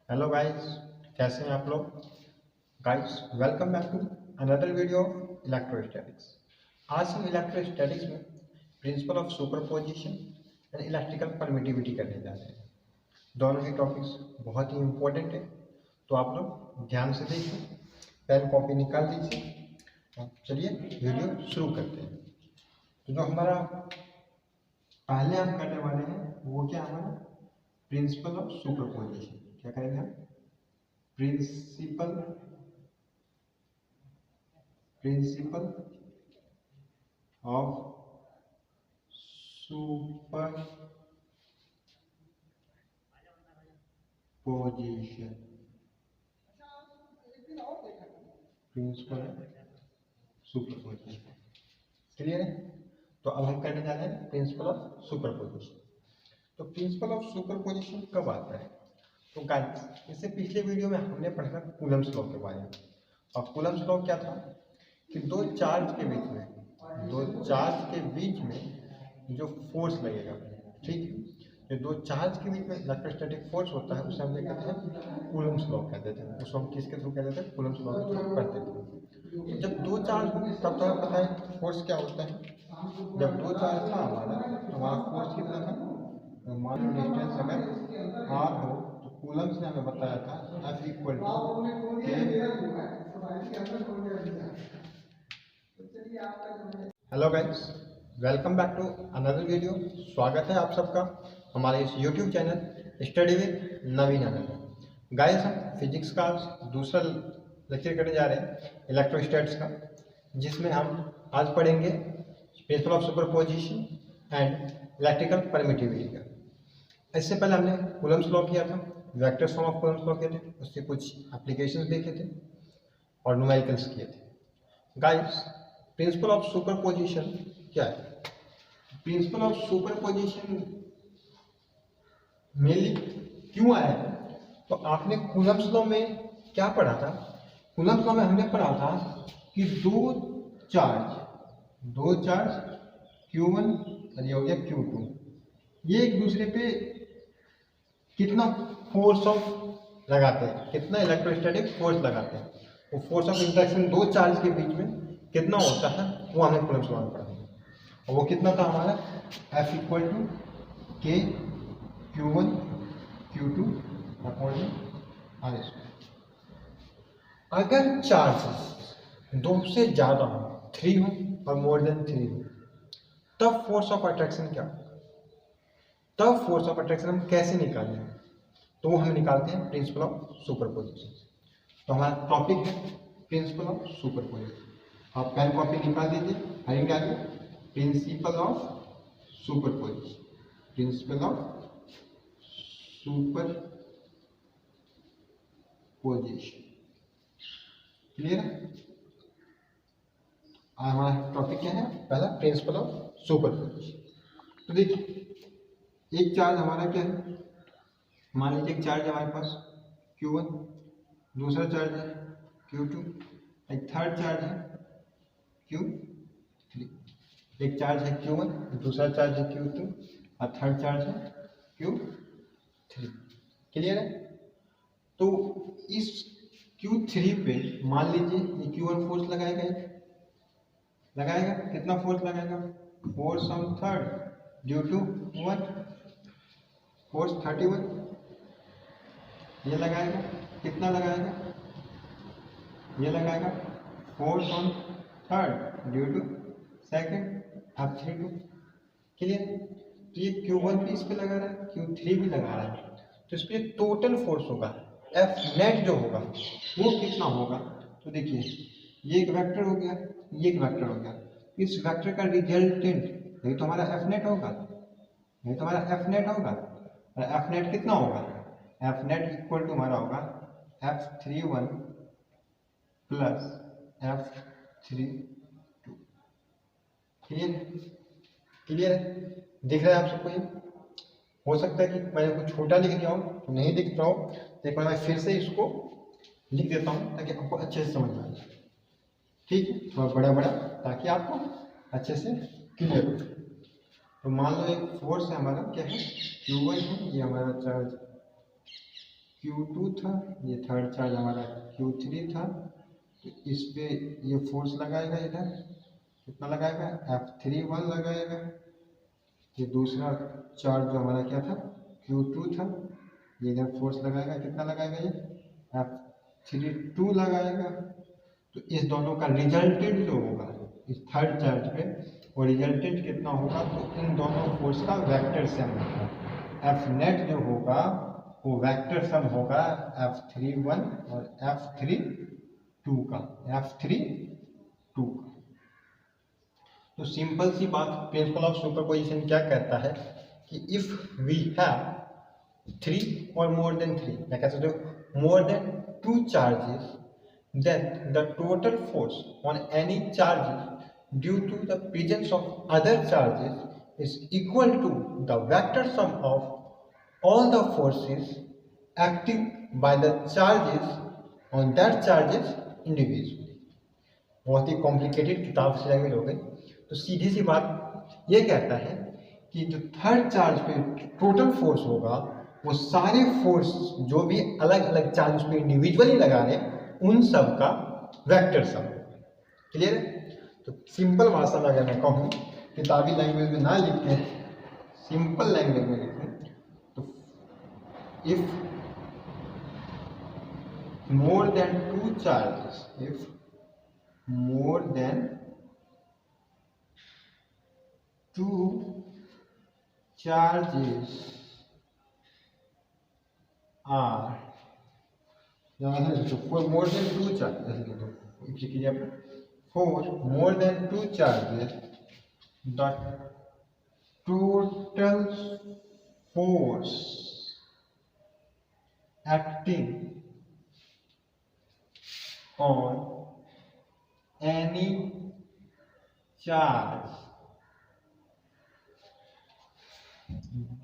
Hello guys, कैसे हैं आप लोग। Guys, welcome back to another video of electrostatics. आज हम इलेक्ट्रोस्टैटिक्स में principle of superposition and electrical permittivity करने जा रहे हैं। दोनों ही टॉपिक्स बहुत ही इम्पोर्टेंट है, तो आप लोग ध्यान से देखिए, पेन कॉपी निकाल लीजिए। चलिए वीडियो शुरू करते हैं। तो जो हमारा पहले हम करने वाले हैं वो क्या हमारा प्रिंसिपल ऑफ सुपरपोजिशन। क्या करेंगे हम? Principle principle of superposition. Principle superposition clear है। तो अब हम करने जा रहे हैं प्रिंसिपल ऑफ सुपरपोजिशन। तो प्रिंसिपल ऑफ सुपरपोजिशन कब आता है? तो गाइस, इससे पिछले वीडियो में हमने पढ़ा कूलम्ब्स लॉ के बारे में। और कूलम्ब्स लॉ क्या था कि दो चार्ज के बीच में जो फोर्स लगेगा, ठीक है, जो दो चार्ज के बीच में इलेक्ट्रोस्टैटिक फोर्स होता है उसे हम क्या कहते हैं? कूलम्ब्स लॉ कहते थे। उसको हम किसके थ्रू कहते थे? कूलम्ब्स लॉ के थ्रू पढ़ते थे। तो जब दो चार्ज होंगे तब तो हमें पता है फोर्स क्या होता है। जब दो चार्ज था हमारा फोर्स कितना था? मान लो डिस्टेंस अगर r हो तो कूलम्ब्स ने हमें बताया था F equal to K। Hello guys, welcome back to another video. स्वागत है आप सबका हमारे इस YouTube channel study with Naveen Anand. Guys, हम फिजिक्स का दूसरा लेक्चर करने जा रहे हैं इलेक्ट्रोस्टैटिक्स का, जिसमें हम आज पढ़ेंगे principal of superposition and electrical permittivity का। इससे पहले हमने कूलम्ब्स लॉ किया था, vector form of Coulomb's law किए थे, उससे कुछ एप्लीकेशंस देखे थे और न्यूमेरिकल्स किए थे। गाइस, प्रिंसिपल ऑफ सुपरपोजिशन क्या है? प्रिंसिपल ऑफ सुपरपोजिशन मेनली क्यों आया है? तो आपने कूलम्ब्स लॉ में क्या पढ़ा था? कूलम्ब्स लॉ में हमने पढ़ा था कि दो चार्ज Q1 और ये हो गया Q2, ये एक दूसरे पे कितना फोर्स ऑफ लगाते हैं, कितना इलेक्ट्रोस्टैटिक फोर्स लगाते हैं। वो फोर्स ऑफ इंटरेक्शन दो चार्ज के बीच में कितना होता है वो हमने कूलम्ब्स लॉ में पढ़ा। और वो कितना था हमारा? F equal to K Q1 Q2 upon R square. अगर चार्जेस दो से ज़्यादा हो, 3 हो और मोर देन 3 हो, तब फोर्स ऑफ अट्रैक्शन क्या? तब फोर्स ऑफ अट्रैक्शन हम कैसे निकालें? तो वो हम निकालते हैं प्रिंसिपल ऑफ सुपरपोजिशन। तो हमारा टॉपिक है प्रिंसिपल ऑफ सुपरपोजिशन। आप पेन कॉपी निकाल दीजिए, हेडिंग डालिए principal of superposition. Principal of superposition clear है। हमारा टॉपिक क्या है? पहला प्रिंसिपल ऑफ सुपरपोजिशन। तो देखिए, एक चार्ज हमारा क्या है? मान लीजिए एक चार्ज है हमारे पास Q1, दूसरा चार्ज है Q2, एक थर्ड चार्ज है Q3। एक चार्ज है Q1, दूसरा चार्ज है Q2 और थर्ड चार्ज है Q3। क्लियर है। तो इस Q3 पे मान लीजिए ये Q1 फोर्स लगाएगा, कितना फोर्स लगाएगा? Force on third due to 1 force 31। ये लगाएगा, कितना लगाएगा? ये लगाएगा force on third due to second F32। Clear. तो ये Q1 भी इस पे लगा रहा है, Q3 भी लगा रहा है, तो इस पे टोटल फोर्स होगा F नेट जो होगा वो कितना होगा? तो देखिए, ये एक वेक्टर हो गया, ये एक वेक्टर हो गया, इस वेक्टर का रिजल्टेंट यही तो हमारा F नेट होगा, और F नेट कितना होगा? F नेट इक्वल टू हमारा होगा F31 प्लस F32। क्लियर है। दिख रहा है आप सबको? ये हो सकता है कि मैंने कुछ छोटा लिख दिया हो तो नहीं दिख रहा हो, तो एक बार मैं फिर से इसको लिख देता हूँ ताकि आपको अच्छे से समझ में आ जाए। ठीक है, थोड़ा बड़ा ताकि आपको अच्छे से क्लियर हो। तो मान लो एक फोर्स है हमारा, क्या है? Q1 है, ये हमारा चार्ज Q2 था, ये थर्ड चार्ज हमारा Q3 था, तो इस पे ये फोर्स लगाएगा, इधर कितना लगाएगा, F31 लगाएगा। ये दूसरा चार्ज जो हमारा क्या था, Q2 था, ये इधर फोर्स लगाएगा, कितना लगाएगा, ये F32 लगाएगा। तो इस दोनों का रिजल्टेंट जो होगा इस थर्ड चार्ज पे, वो रिजल्टेंट कितना होगा, तो इन दोनों फोर्स का वेक्टर सम होगा। एफ नेट जो होगा वो वेक्टर सम होगा F31 और F32 का, F32 का। तो सिंपल सी बात, प्रिंसिपल ऑफ सुपरपोजिशन क्या कहता है कि इफ वी हैव 3 और मोर देन 3, मैं कह सकते हो more than 2 charges, then the total force on any charges due to the presence of other charges is equal to the vector sum of all the forces acting by the charges on that charges individually। बहुत ही complicated किताब से language हो गई। तो सीधी सी बात ये कहता है कि जो थर्ड चार्ज पे टोटल फोर्स होगा वो सारे फोर्स जो भी अलग अलग चार्ज उस पर इंडिविजुअली लगा रहे उन सब का वेक्टर सम। क्लियर है? तो सिंपल भाषा में अगर मैं कहूँ, किताबी लैंग्वेज में ना लिख के सिंपल लैंग्वेज में लिखूँ, तो if more than 2 charges, if more than 2 charges are, for more than 2 charges, for more than 2 charges the total force acting on any charge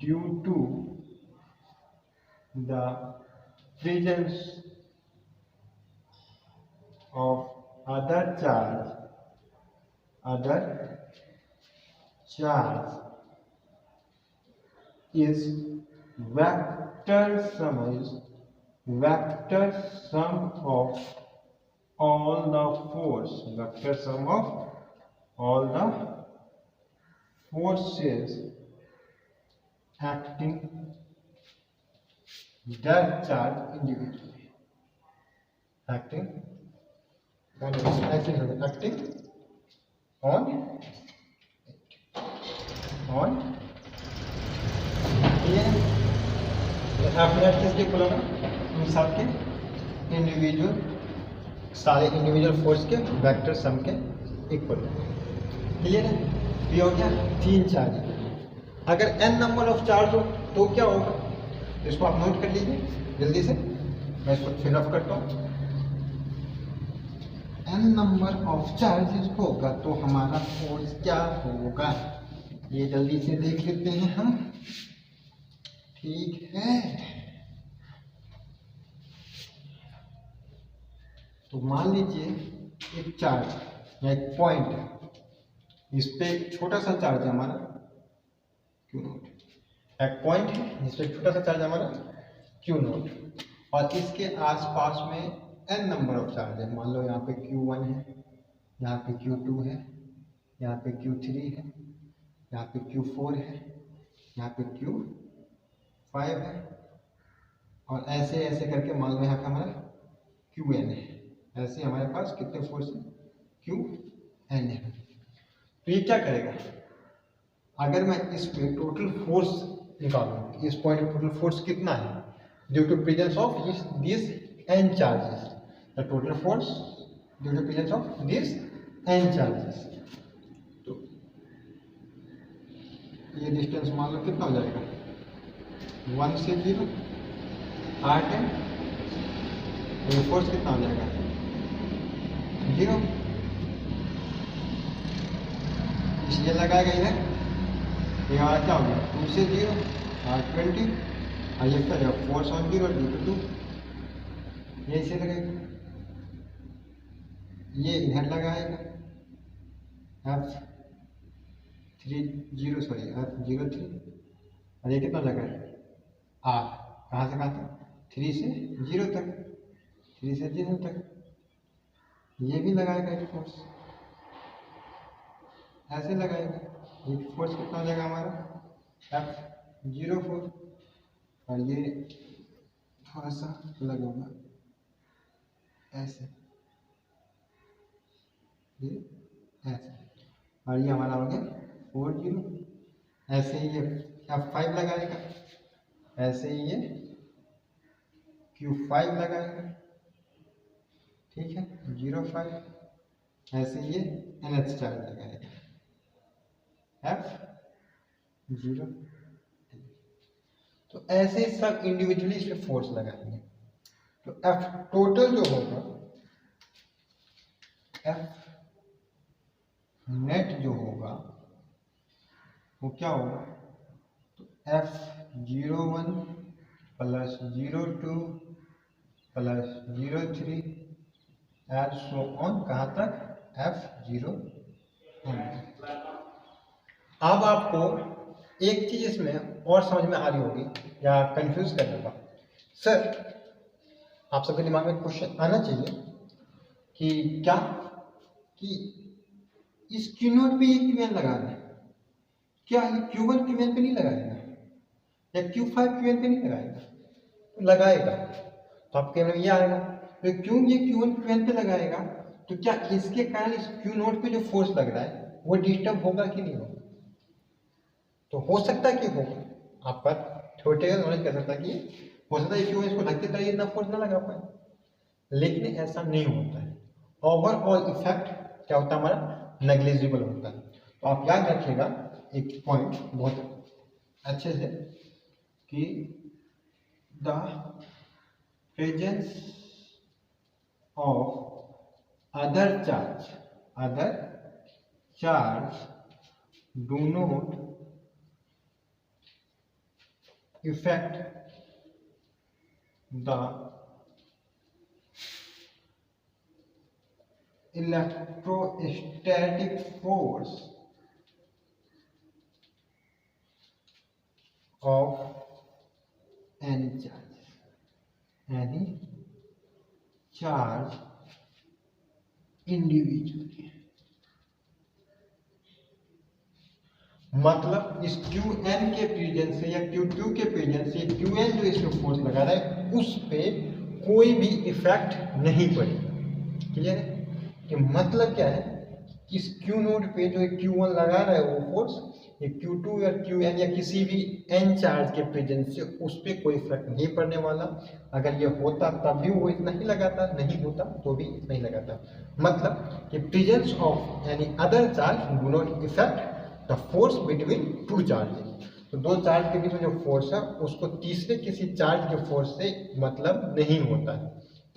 due to the presence of other charge is vector sum of all the force, vector sum of all the forces acting that charge individually, acting on ये आपने किसके बोला ना, इन सब के individual, सारे individual force के vector sum के इक्वल। क्लियर है? ये हो गया 3 चार्ज। अगर n नंबर ऑफ चार्ज हो तो क्या होगा, इसको आप नोट कर लीजिए जल्दी से, मैं इसको फिल अप करता हूँ। n नंबर ऑफ चार्जेस होगा तो हमारा फोर्स क्या होगा, ये जल्दी से देख लेते हैं हम। ठीक है, तो मान लीजिए एक चार्ज या एक पॉइंट है, इस पे एक छोटा सा चार्ज है हमारा क्यू नोट, एक पॉइंट है जिस पे छोटा सा चार्ज है हमारा क्यू नोट, और इसके आसपास में n नंबर ऑफ चार्ज है। मान लो यहाँ पे Q1 है, यहाँ पे Q2 है, यहाँ पे Q3 है, यहाँ पे Q4 है, यहाँ पे Q5 है, और ऐसे ऐसे करके मान लो यहाँ पे हमारा Qn है। ऐसे हमारे पास कितने फोर्स है, Qn है। तो ये क्या करेगा, अगर मैं इस पे टोटल फोर्स निकालूं, इस पॉइंट पे टोटल फोर्स कितना है due to presence of this n charges, the total force due to presence of this n charges, तो ये डिस्टेंस मान लो कितना हो जाएगा, 1 से 0 8 है, तो ये फोर्स कितना हो जाएगा 0, इसलिए लगाएगा इधर, ये हमारा क्या हो गया 2 से 0 20, और ये क्या जाएगा फोर्स ऑन 0 ड्यू टू 2, ये इसे लगेगा, ये इधर लगाएगा F03, और ये कितना लगा है R, कहाँ से कहाँ तक 3 से 0 तक, 3 से 0 तक। ये भी लगाएगा एक फोर्स, ऐसे लगाएगा। ये फोर्स कितना हो जाएगा हमारा F04, और ये थोड़ा सा अलग होगा ऐसे, ये ऐसे, और ये हमारा हो गया 40। ऐसे ही ये F5 लगाएगा, ऐसे ही ये Q5 लगाएगा, ठीक है 05। ऐसे ये NH चार्ज लगाएगा F0। तो ऐसे सब इंडिविजुअली इस पे फोर्स लगाएंगे। तो F टोटल जो होगा, F नेट जो होगा वो क्या होगा, तो F01 plus 02 plus 03 and so on, कहाँ तक F01। अब आपको एक चीज इसमें और समझ में आ रही होगी या कंफ्यूज कर देगा। सर आप सबके दिमाग में क्वेश्चन आना चाहिए कि क्या कि इस Q0 पे ये Qn लगा रहे हैं, क्या ये Q1 Qn पे नहीं लगाएगा या Q5 Qn पे नहीं लगाएगा? तो लगाएगा। तो आपके में ये आएगा, तो क्यों ये Q1 Qn पे लगाएगा, तो क्या इसके कारण इस Q0 पे जो फोर्स लग रहा है वो डिस्टर्ब होगा कि नहीं होगा? तो हो सकता है कि होगा। आपका थ्योरेटिकल नॉलेज कह सकता है कि हो सकता है Q1 इसको ढकते तक इतना फोर्स ना लगा पाए, लेकिन ऐसा नहीं होता है। ओवरऑल इफेक्ट क्या होता है हमारा, नेग्लिजिबल होता है। तो आप याद रखिएगा एक पॉइंट बहुत अच्छे से कि the presence of other charge do not effect the electrostatic force of any charge individually। मतलब इस Qn के प्रेजेंस से या Q2 के प्रेजेंस से Qn जो इसमें फोर्स लगा रहा है उस पे कोई भी इफेक्ट नहीं पड़ेगा। क्लियर है कि मतलब क्या है, इस Q नोड पे जो Q1 लगा रहा है वो फोर्स ये Q2 या Qn या किसी भी n चार्ज के प्रेजेंस से उस पर कोई इफेक्ट नहीं पड़ने वाला। अगर ये होता तब भी वो इतना ही लगाता, नहीं होता तो भी इतना ही लगाता। मतलब कि presence of any other charge do not effect the force between two charges. तो दो चार्ज के बीच में जो फोर्स है उसको तीसरे किसी चार्ज के फोर्स से मतलब नहीं होता है।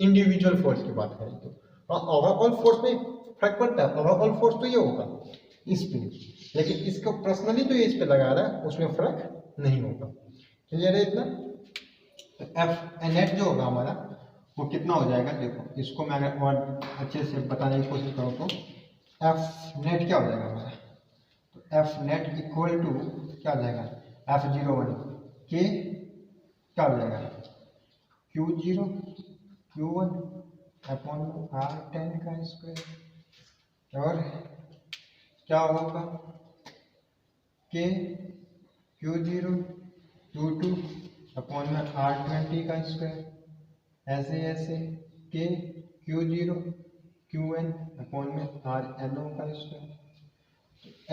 इंडिविजुअल फोर्स की बात करें तो ओवरऑल फोर्स में फर्क पड़ता है। ओवरऑल फोर्स तो ये होगा इस पे, लेकिन इसको पर्सनली जो इस पे लगा रहा है उसमें फर्क नहीं होगा। क्लियर है इतना? तो एफ नेट जो होगा हमारा वो कितना हो जाएगा, देखो इसको मैं अगर और अच्छे से बताने की कोशिश करूँ तो एफ नेट क्या हो जाएगा हमारा, तो एफ नेट इक्वल टू क्या हो जाएगा, F01 के क्या हो जाएगा Q0 Q1 अपॉन R10 का स्क्वायर, और क्या होगा के Q0 Q2 अपॉन में R20 का स्क्वायर, ऐसे ऐसे के Q0 Qn अपॉन में RNO का स्क्वायर।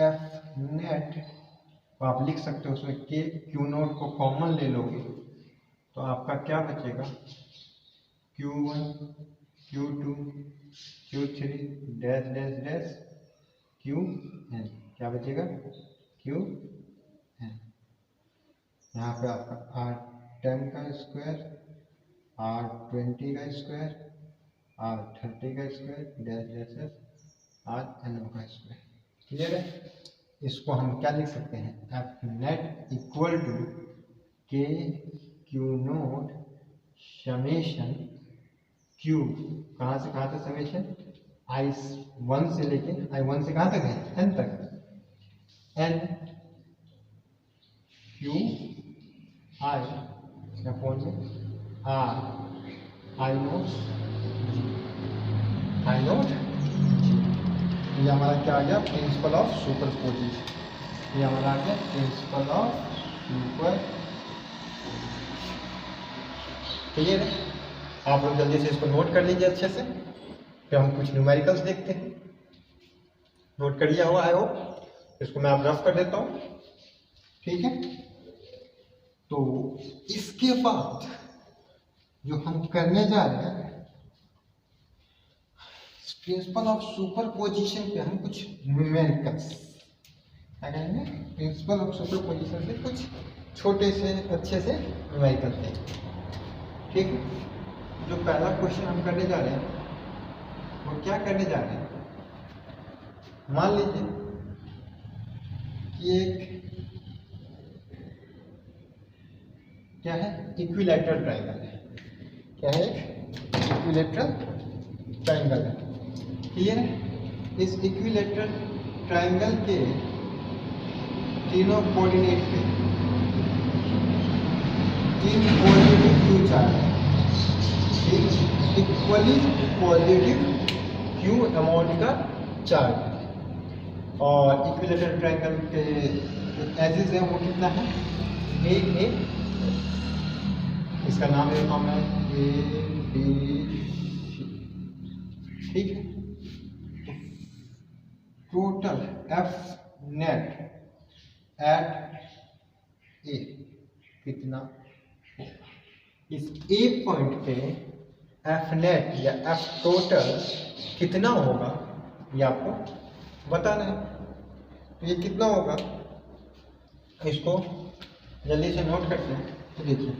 एफ नेट तो आप लिख सकते हो उसमें के Q0 को कॉमन ले लोगे तो आपका क्या बचेगा Q1 Q2 Q3 dash dash dash Qn, क्या बचेगा Qn। यहाँ पे आपका R10 का स्क्वायर, R20 का स्क्वायर, R30 का square dash dash dash RNO का स्क्वायर। क्लियर है? इसको हम क्या लिख सकते हैं, एफ नेट इक्वल टू के Q0 समेशन Q, कहाँ से कहाँ तक समेशन, I1 से लेके I1 से कहाँ तक है N तक, N Q I अपॉन में आई नोट ये हमारा क्या आ गया, प्रिंसिपल ऑफ सुपरपोजिशन। ये हमारा आ गया प्रिंसिपल ऑफ सुपर। क्लियर है? आप लोग जल्दी से इसको नोट कर लीजिए अच्छे से, फिर हम कुछ न्यूमेरिकल्स देखते हैं। नोट कर लिया हुआ है वो, इसको मैं आप रफ कर देता हूँ, ठीक है। तो इसके बाद जो हम करने जा रहे हैं प्रिंसिपल ऑफ सुपरपोजिशन पे, हम कुछ न्यूमेरिकल्स क्या करेंगे, प्रिंसिपल ऑफ सुपरपोजिशन से कुछ छोटे से अच्छे से न्यूमेरिकल थे, ठीक है। जो पहला क्वेश्चन हम करने जा रहे हैं वो क्या करने जा रहे हैं, मान लीजिए कि एक क्या है, इक्विलैटरल ट्रायंगल है। क्या है? इक्विलैटरल ट्रायंगल है। क्लियर है? इस इक्विलैटरल ट्रायंगल के तीनों कोऑर्डिनेट पे 3 पॉजिटिव क्यू चार्ज है, इक्वली पॉजिटिव क्यू अमाउंट का चार्ज है। और इक्विलैटरल ट्रायंगल के एजेस है वो कितना है, ए, इसका नाम है ए बी सी, ठीक है। टोटल एफ नेट एट ए कितना होगा? इस ए पॉइंट पे एफ नेट या एफ टोटल कितना होगा ये आपको बताना है। तो ये कितना होगा, इसको जल्दी से नोट करते हैं। तो देखिए,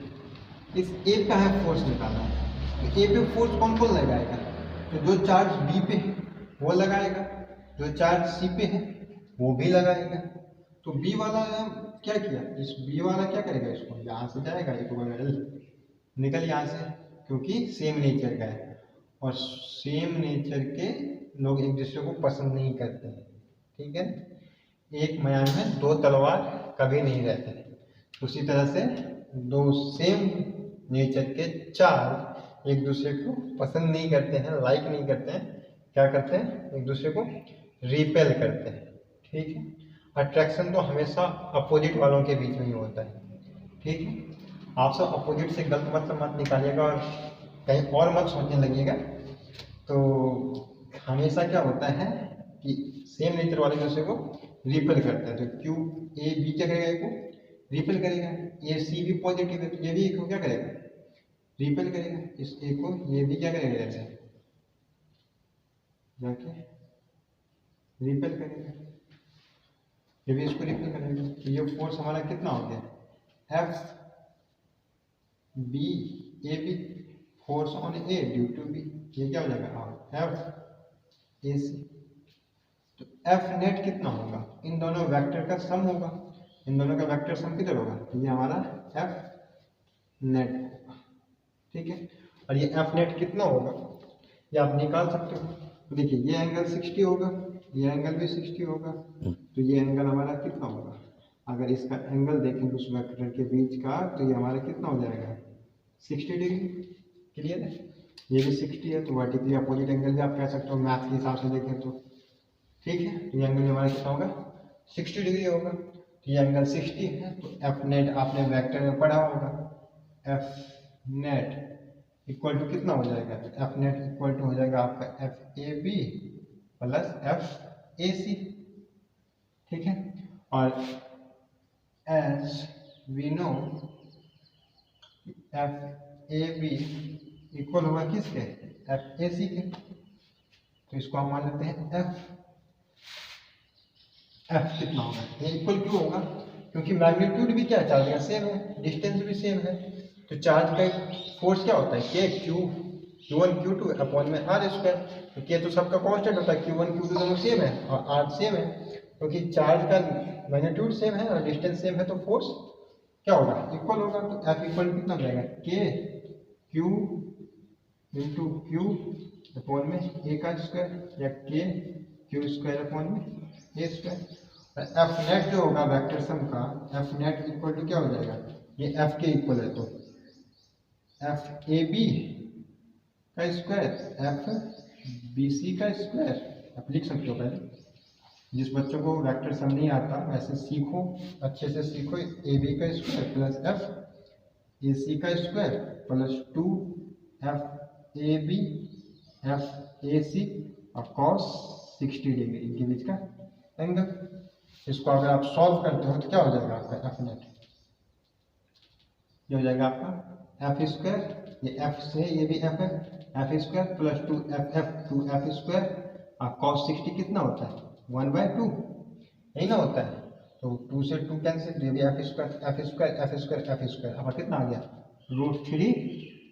इस ए पे है फोर्स निकालना है, तो ए पे फोर्स कौन कौन लगाएगा, तो जो चार्ज बी पे है वो लगाएगा, जो चार्ज सी पे है वो भी लगाएगा। तो बी वाला क्या किया, इस बी वाला क्या करेगा, इसको यहाँ से जाएगा, इक्विलैटरल निकल यहाँ से, क्योंकि सेम नेचर का है और सेम नेचर के लोग एक दूसरे को पसंद नहीं करते हैं, ठीक है। एक मैदान में 2 तलवार कभी नहीं रहते। उसी तरह से दो सेम नेचर के चार एक दूसरे को पसंद नहीं करते हैं, लाइक नहीं करते हैं, क्या करते हैं, एक दूसरे को रिपेल करते हैं, ठीक है। अट्रैक्शन तो हमेशा अपोजिट वालों के बीच में ही होता है, ठीक है। आप सब अपोजिट से गलत मतलब मत निकालिएगा और कहीं और मत सोचने लगिएगा। तो हमेशा क्या होता है कि सेम नेचर वाले दूसरे को रिपेल करते हैं। तो क्यू ए बी क्या करेगा, एक को रिपेल करेगा, ए सी भी पॉजिटिव है तो ये भी एक को क्या करेगा, रिपेल करेगा। इस ए को ये भी क्या करेगा, जैसे जाके रिपेल करेगा, ये भी इसको रिपेल करेगा। तो ये फोर्स हमारा कितना हो गया, F B A B force on A due to B, ये क्या हो जाएगा एफ ए सी। तो एफ नेट कितना होगा, इन दोनों वेक्टर का सम होगा, इन दोनों का वेक्टर सम किधर होगा, ये हमारा एफ नेट होगा, ठीक है। और ये एफ नेट कितना होगा ये आप निकाल सकते हो। तो देखिए ये एंगल 60 होगा, ये एंगल भी 60 होगा, तो ये एंगल हमारा कितना होगा, अगर इसका एंगल देखें उस वेक्टर के बीच का, तो ये हमारा कितना हो जाएगा 60 डिग्री। क्लियर है, ये भी 60 है, तो वर्टिकली अपोजिट एंगल भी आप कह सकते हो मैथ के हिसाब से देखें तो, ठीक है। तो ये एंगल हमारा कितना होगा 60 डिग्री होगा। तो ये एंगल 60 है, तो एफ नेट आपने वेक्टर में पढ़ा होगा, एफ नेट इक्वल टू कितना हो जाएगा, तो एफ नेट इक्वल टू हो जाएगा आपका F A B plus F A C, ठीक है। और as we know F A B equal होगा किसके, एफ ए सी के। तो इसको हम मान लेते हैं एफ कितना होगा, ये इक्वल क्यों होगा, क्योंकि मैग्नीट्यूड भी क्या है, चार्ज का सेम है, डिस्टेंस भी सेम है। तो चार्ज का फोर्स क्या होता है, के Q1 Q2 अपॉन में आर स्क्वायर। तो के तो सबका कांस्टेंट होता है, Q1 Q2 दोनों सेम है और आर सेम है, क्योंकि चार्ज का मैग्नीट्यूड सेम है और डिस्टेंस सेम है, तो फोर्स क्या होगा, इक्वल होगा। तो एफ इक्वल कितना हो जाएगा, K Q into Q upon में ए का स्क्वायर, या के क्यू स्क्वायर अपॉन में ए स्क्वायर। एफ नेट जो होगा वेक्टर सम का, एफ नेट इक्वल टू क्या हो जाएगा, ये एफ के इक्वल है, तो एफ ए बी का स्क्वायर एफ बी सी का स्क्वायर आप लिख सकते हो। पहले जिस बच्चों को वेक्टर सम नहीं आता वैसे सीखो, अच्छे से सीखो। ए बी का square plus F A C का square plus 2 F A B F A C और कॉस 60 डिग्री इनके बीच का एंगल। इसको अगर आप सॉल्व करते हो तो क्या हो जाएगा आपका एफ नेट, ये हो जाएगा आपका एफ स्क्वायर, ये एफ से ये भी एफ है, F square plus 2 F F 2 F square और कॉस 60 कितना होता है 1/2, यही ना होता है। तो 2 से 2 कैंसिल, ये भी F square F square F square F square, अब कितना आ गया √3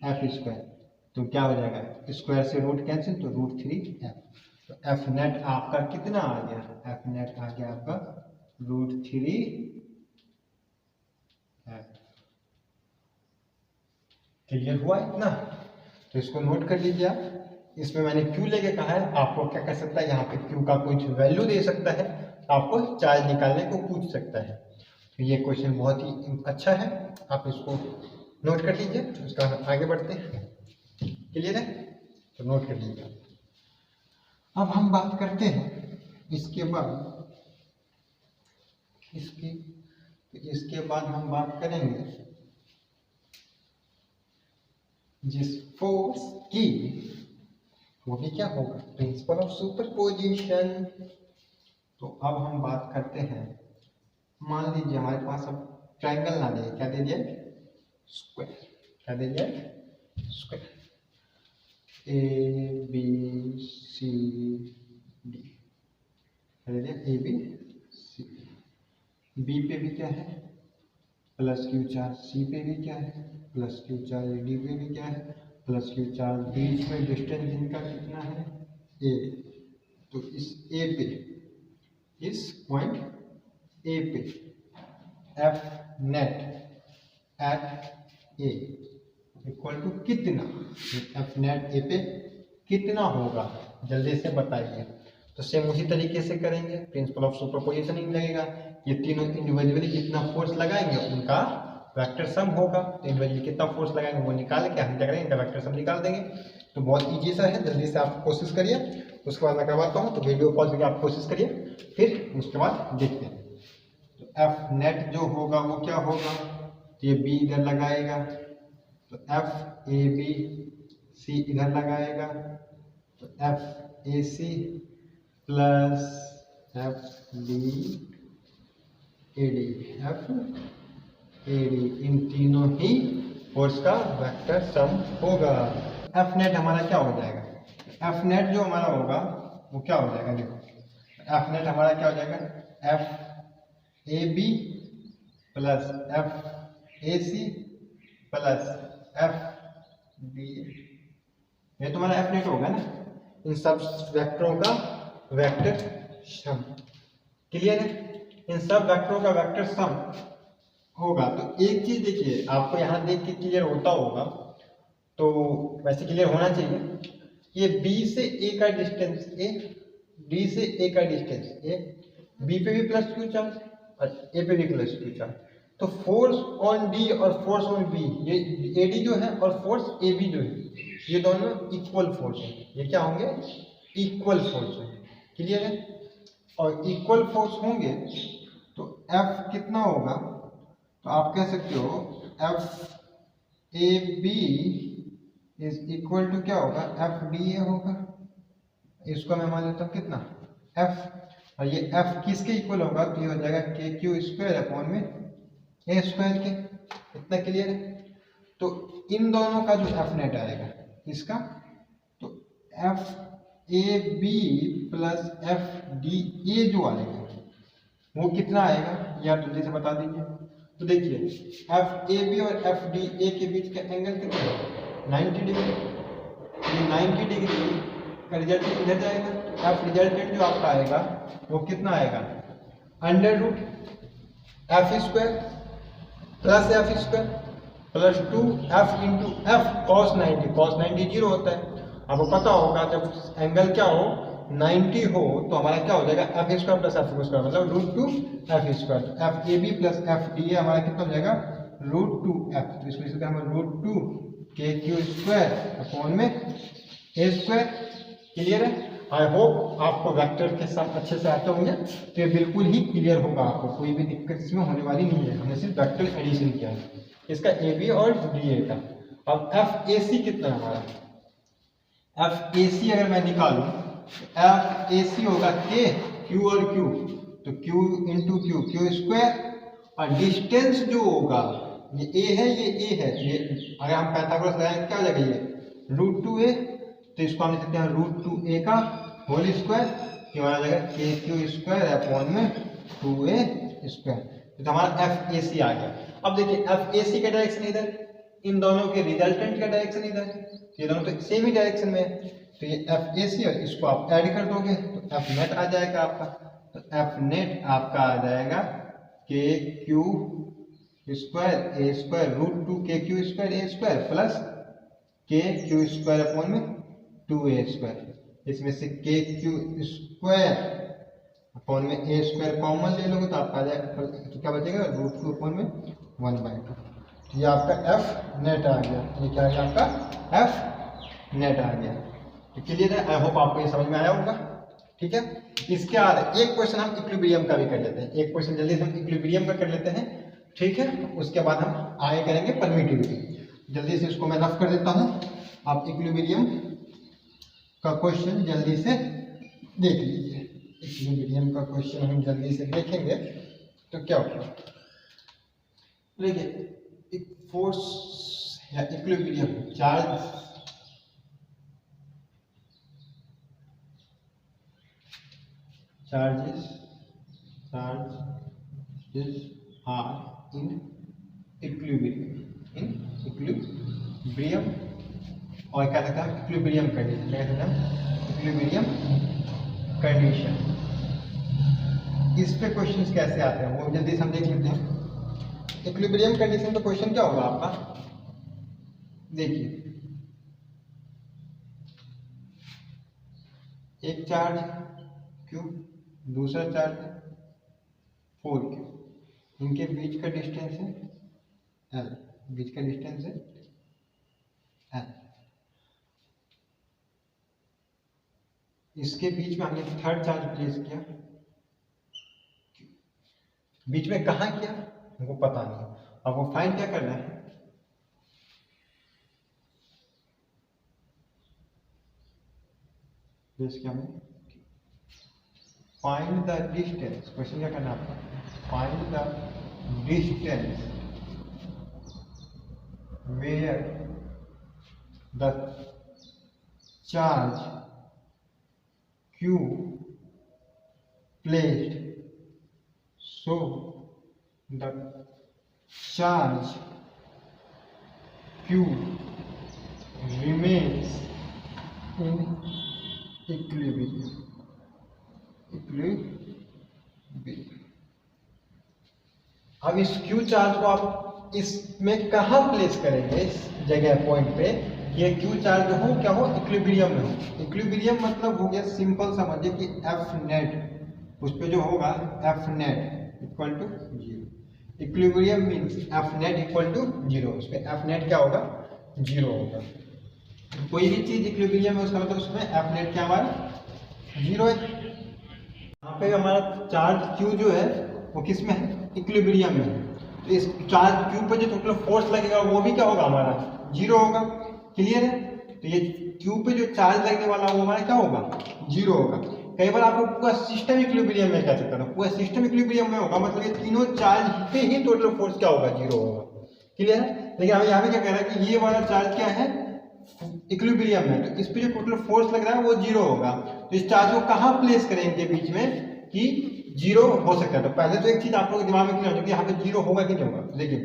एफ स्क्वायर। तो क्या हो जाएगा स्क्वायर से रूट कैंसिल तो √3 एफ। तो एफ नेट आपका कितना आ गया, एफ नेट आ गया आपका √3 एफ। क्लियर हुआ इतना? तो इसको नोट कर लीजिए आप। इसमें मैंने क्यू लेके कहा है, आपको क्या कर सकता है यहाँ पे क्यू का कुछ वैल्यू दे सकता है, आपको चार्ज निकालने को पूछ सकता है। तो ये क्वेश्चन बहुत ही अच्छा है, आप इसको नोट कर लीजिए। उसका आगे बढ़ते हैं, क्लियर है? तो नोट कर लीजिए। अब हम बात करते हैं इसके बाद इसके बाद हम बात करेंगे जिस फोर्स की, वो भी क्या होगा प्रिंसिपल ऑफ सुपरपोजिशन। तो अब हम बात करते हैं, मान लीजिए हमारे पास अब ट्रायंगल ना दे, क्या दे दिया स्क्वायर, क्या दे दिया square A B C D, क्या दे दिया ए बी सी। बी पे भी क्या है प्लस क्यू चार्ज, सी पे भी क्या है प्लस क्यू चार्ज, डी पे भी क्या है प्लस क्यू चार्ज, बीच में डिस्टेंस इनका कितना है ए। तो इस ए पे, इस पॉइंट ए पे F net at A equal to कितना, एफ नेट ए पे कितना होगा जल्दी से बताइए। तो सेम उसी तरीके से करेंगे, प्रिंसिपल ऑफ सुपरपोजिशन ही लगेगा। ये तीनों इंडिविजुअली जितना फोर्स लगाएंगे उनका वेक्टर सम होगा। तो इंडिविजुअली कितना फोर्स लगाएंगे वो निकाल के हम क्या करेंगे, इनका वेक्टर सम निकाल देंगे। तो बहुत ईजी सा है, जल्दी से आप कोशिश करिए। उसके बाद मैं करवाता हूँ, तो वीडियो पॉज करके आप कोशिश करिए, फिर उसके बाद देखते हैं। तो एफ नेट जो होगा वो क्या होगा, तो ये बी इधर लगाएगा, तो एफ ए बी सी इधर लगाएगा, तो F A C plus F D A D, F A D, इन तीनों ही फोर्स का वेक्टर सम होगा। एफ नेट हमारा क्या हो जाएगा, एफ नेट जो हमारा होगा वो क्या हो जाएगा, देखो एफ नेट हमारा क्या हो जाएगा, F A B plus F A C plus F D, ये तुम्हारा एफ नेट होगा ना, इन सब वेक्टरों का वेक्टर सम। क्लियर है? इन सब वेक्टरों का वेक्टर सम होगा। तो एक चीज देखिए, आपको यहाँ देख के क्लियर होता होगा, तो वैसे क्लियर होना चाहिए। ये B से A का डिस्टेंस A, D से A का डिस्टेंस A, B पे भी प्लस क्यू चार्ज और A पे भी प्लस क्यू चार्ज। तो फोर्स ऑन D और फोर्स ऑन B, ये AD जो है और फोर्स AB जो है, ये दोनों इक्वल फोर्स है। ये क्या होंगे, इक्वल फोर्स है। क्लियर है? और इक्वल फोर्स होंगे तो F कितना होगा, तो आप कह सकते हो F A B is equal to क्या होगा, एफ डी ए होगा। इसको मैं मान लेता हूँ कितना एफ, और ये एफ किसके इक्वल होगा, तो ये हो जाएगा के क्यू स्क्वायर अपॉन में ए स्क्वायर के। इतना क्लियर है? तो इन दोनों का जो एफ नेट आएगा इसका, तो F A B plus F D A जो आएगा वो कितना आएगा, ये आप जल्दी से बता दीजिए। तो देखिए एफ ए बी और एफ डी ए के बीच का एंगल कितना है, 90 डिग्री। ये 90 डिग्री का रिजल्ट इधर जाएगा, तो एफ रिजल्टेंट जो आपका आएगा वो कितना आएगा, under root F square plus F square plus 2 F into F cos 90। Cos 90 zero होता है, आपको पता होगा जब एंगल क्या हो 90 हो तो हमारा क्या हो जाएगा, F square plus F square मतलब √2 एफ स्क्वायर। तो F A B plus F D A हमारा कितना हो जाएगा, √2 एफ। तो इसको हम √2 KQ² अपॉन में A²। क्लियर है? आई होप आपको वेक्टर के साथ अच्छे से आते होंगे, तो ये बिल्कुल ही क्लियर होगा, आपको कोई भी दिक्कत इसमें होने वाली नहीं है। हमने सिर्फ वेक्टर एडिशन किया है इसका AB और DA का। अब FAC कितना है हमारा? FAC अगर मैं निकालूं तो FAC होगा K, Q और Q, तो Q इंटू Q² और डिस्टेंस जो होगा ये A है, ये A है, ये अगर हम पाइथागोरस लगाएंगे क्या हो जाएगा, ये √2a, तो इसको हम लिख सकते हैं √2a का होल स्क्वायर, ये हमारा जाएगा KQ² अपॉन में 2a²। तो हमारा FAC आ गया। अब देखिए FAC का डायरेक्शन इधर, इन दोनों के रिजल्टेंट का डायरेक्शन इधर, ये दोनों तो सेम ही डायरेक्शन में है, तो ये FAC और इसको आप ऐड कर दोगे तो FNet आ जाएगा आपका। तो FNet आपका आ जाएगा KQ² A² √2 KQ² A² plus KQ² upon में 2a²। इसमें से KQ² अपॉन में A² कॉमन ले लोगे तो आपका आ जाएगा, तो क्या बचेगा √2 अपॉन में 1/2। तो ये आपका FNet आ गया, ये क्या है आपका FNet आ गया। तो क्लियर है? आई होप आपको ये समझ में आया होगा। ठीक है, इसके बाद एक क्वेश्चन हम इक्विलिब्रियम का भी कर लेते हैं, एक क्वेश्चन जल्दी से हम इक्विलिब्रियम का कर लेते हैं। ठीक है, उसके बाद हम आगे करेंगे परमिटिविटी। जल्दी से इसको मैं रफ कर देता हूं, आप इक्विलिब्रियम का क्वेश्चन जल्दी से देख लीजिए। इक्विलिब्रियम का क्वेश्चन हम जल्दी से देखेंगे तो क्या होगा। देखिए फोर्स या equilibrium charges are in equilibrium और क्या कहते हैं इक्विलिब्रियम कंडीशन, क्या कहते हैं इक्विलिब्रियम कंडीशन। इस पे क्वेश्चंस कैसे आते हैं वो जल्दी से हम देख लेते हैं। इक्विलिब्रियम कंडीशन पे क्वेश्चन क्या होगा आपका, देखिए एक चार्ज Q, दूसरा चार्ज 4Q, इनके बीच का डिस्टेंस है L, बीच का डिस्टेंस है L। इसके बीच में हमने थर्ड चार्ज प्लेस किया, बीच में कहाँ किया हमको पता नहीं, आपको फाइंड क्या करना है, प्लेस किया हमने, फाइंड द डिस्टेंस। क्वेश्चन क्या करना है आपका, find the distance where the charge Q placed so the charge Q remains in equilibrium। अब इस Q चार्ज को आप इसमें कहाँ प्लेस करेंगे, इस जगह पॉइंट पे, ये Q चार्ज हो क्या हो इक्विलिब्रियम में हो। इक्विलिब्रियम मतलब हो गया सिंपल समझिए कि FNet, उस पे जो होगा FNet equal to 0। Equilibrium means FNet equal to 0, उस पे FNet क्या होगा 0 होगा। कोई भी चीज इक्विलिब्रियम में उसका मतलब उसमें FNet क्या हमारा 0 है। यहाँ पे हमारा चार्ज Q जो है वो किस में है इक्विलिब्रियम में, तो इस चार्ज Q पे जो टोटल फोर्स लगेगा वो भी क्या होगा हमारा 0 होगा। क्लियर है? तो ये Q पे जो चार्ज लगने वाला वो हमारा क्या होगा 0 होगा। कई बार आपको पूरा सिस्टम इक्विलिब्रियम में कह सकता है, पूरा सिस्टम इक्विलिब्रियम में होगा, मतलब ये तीनों चार्ज पे ही टोटल फोर्स क्या होगा 0 होगा। क्लियर है? लेकिन हमें यहाँ पे क्या कह रहा है कि ये वाला चार्ज क्या है इक्विलिब्रियम में, तो इस पे जो टोटल फोर्स लग रहा है वो 0 होगा। तो इस चार्ज को कहाँ प्लेस करेंगे बीच में कि 0 हो सकता है। तो पहले तो एक चीज आप लोग के दिमाग में क्लियर हो जाए कि यहाँ पे 0 होगा कि नहीं होगा। देखिए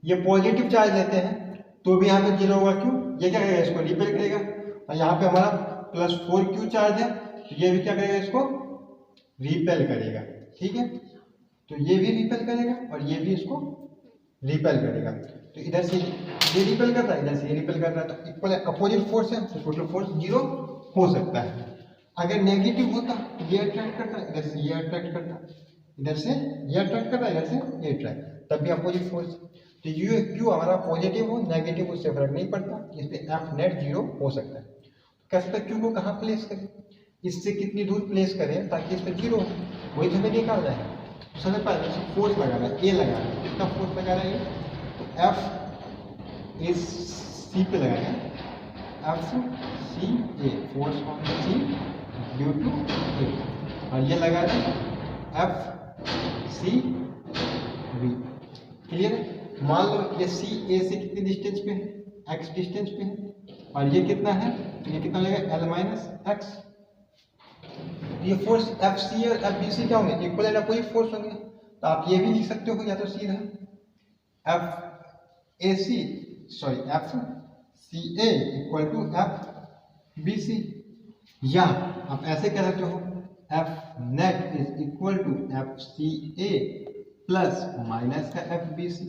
ये पॉजिटिव चार्ज लेते हैं तो भी यहाँ पे 0 होगा, क्यों, ये क्या करेगा इसको रिपेल करेगा, और यहाँ पे हमारा +4Q चार्ज है तो ये भी क्या करेगा इसको रिपेल करेगा। ठीक है, तो ये भी रिपेल करेगा और ये भी इसको रिपेल करेगा। तो इधर से ये रिपेल कर रहा है, इधर से ये रिपेल कर रहा है, तो इक्वल अपोजिट फोर्स है, तो टोटल फोर्स 0 हो सकता है। अगर नेगेटिव होता तो ये अट्रैक्ट करता है, इधर से ये अट्रैक्ट करता, इधर से ये अट्रैक्ट कर रहा है, इधर से ये अट्रैक्ट, तब भी अपोजिट फोर्स। तो ये क्यू हमारा पॉजिटिव हो नेगेटिव उससे फर्क नहीं पड़ता, इस पे एफ नेट 0 हो सकता है। कैसे क्यू को कहाँ प्लेस करें, इससे कितनी दूर प्लेस करें ताकि इस पर 0 हो, वही तो हमें निकालना है। तो सबसे पहले फोर्स लगाना है, ए लगाना है। कितना फोर्स लगाना है, तो एफ इज सी पे लगाएंगे, F C A, force on C due to A, और ये लगा दें एफ सी बी। क्लियर है। मान लो ये सी ए से कितनी डिस्टेंस पे है, एक्स डिस्टेंस पे है, और ये कितना है, तो ये कितना लगेगा एल माइनस एक्स। ये फोर्स एफ सी और एफ बी सी क्या होंगे, इक्वल एंड अपोजिट फोर्स होंगे। तो आप ये भी लिख सकते हो या तो सीधा F A C sorry F C A equal to F B C, या आप ऐसे कह सकते हो F net is equal to F C A plus minus का एफ बी सी,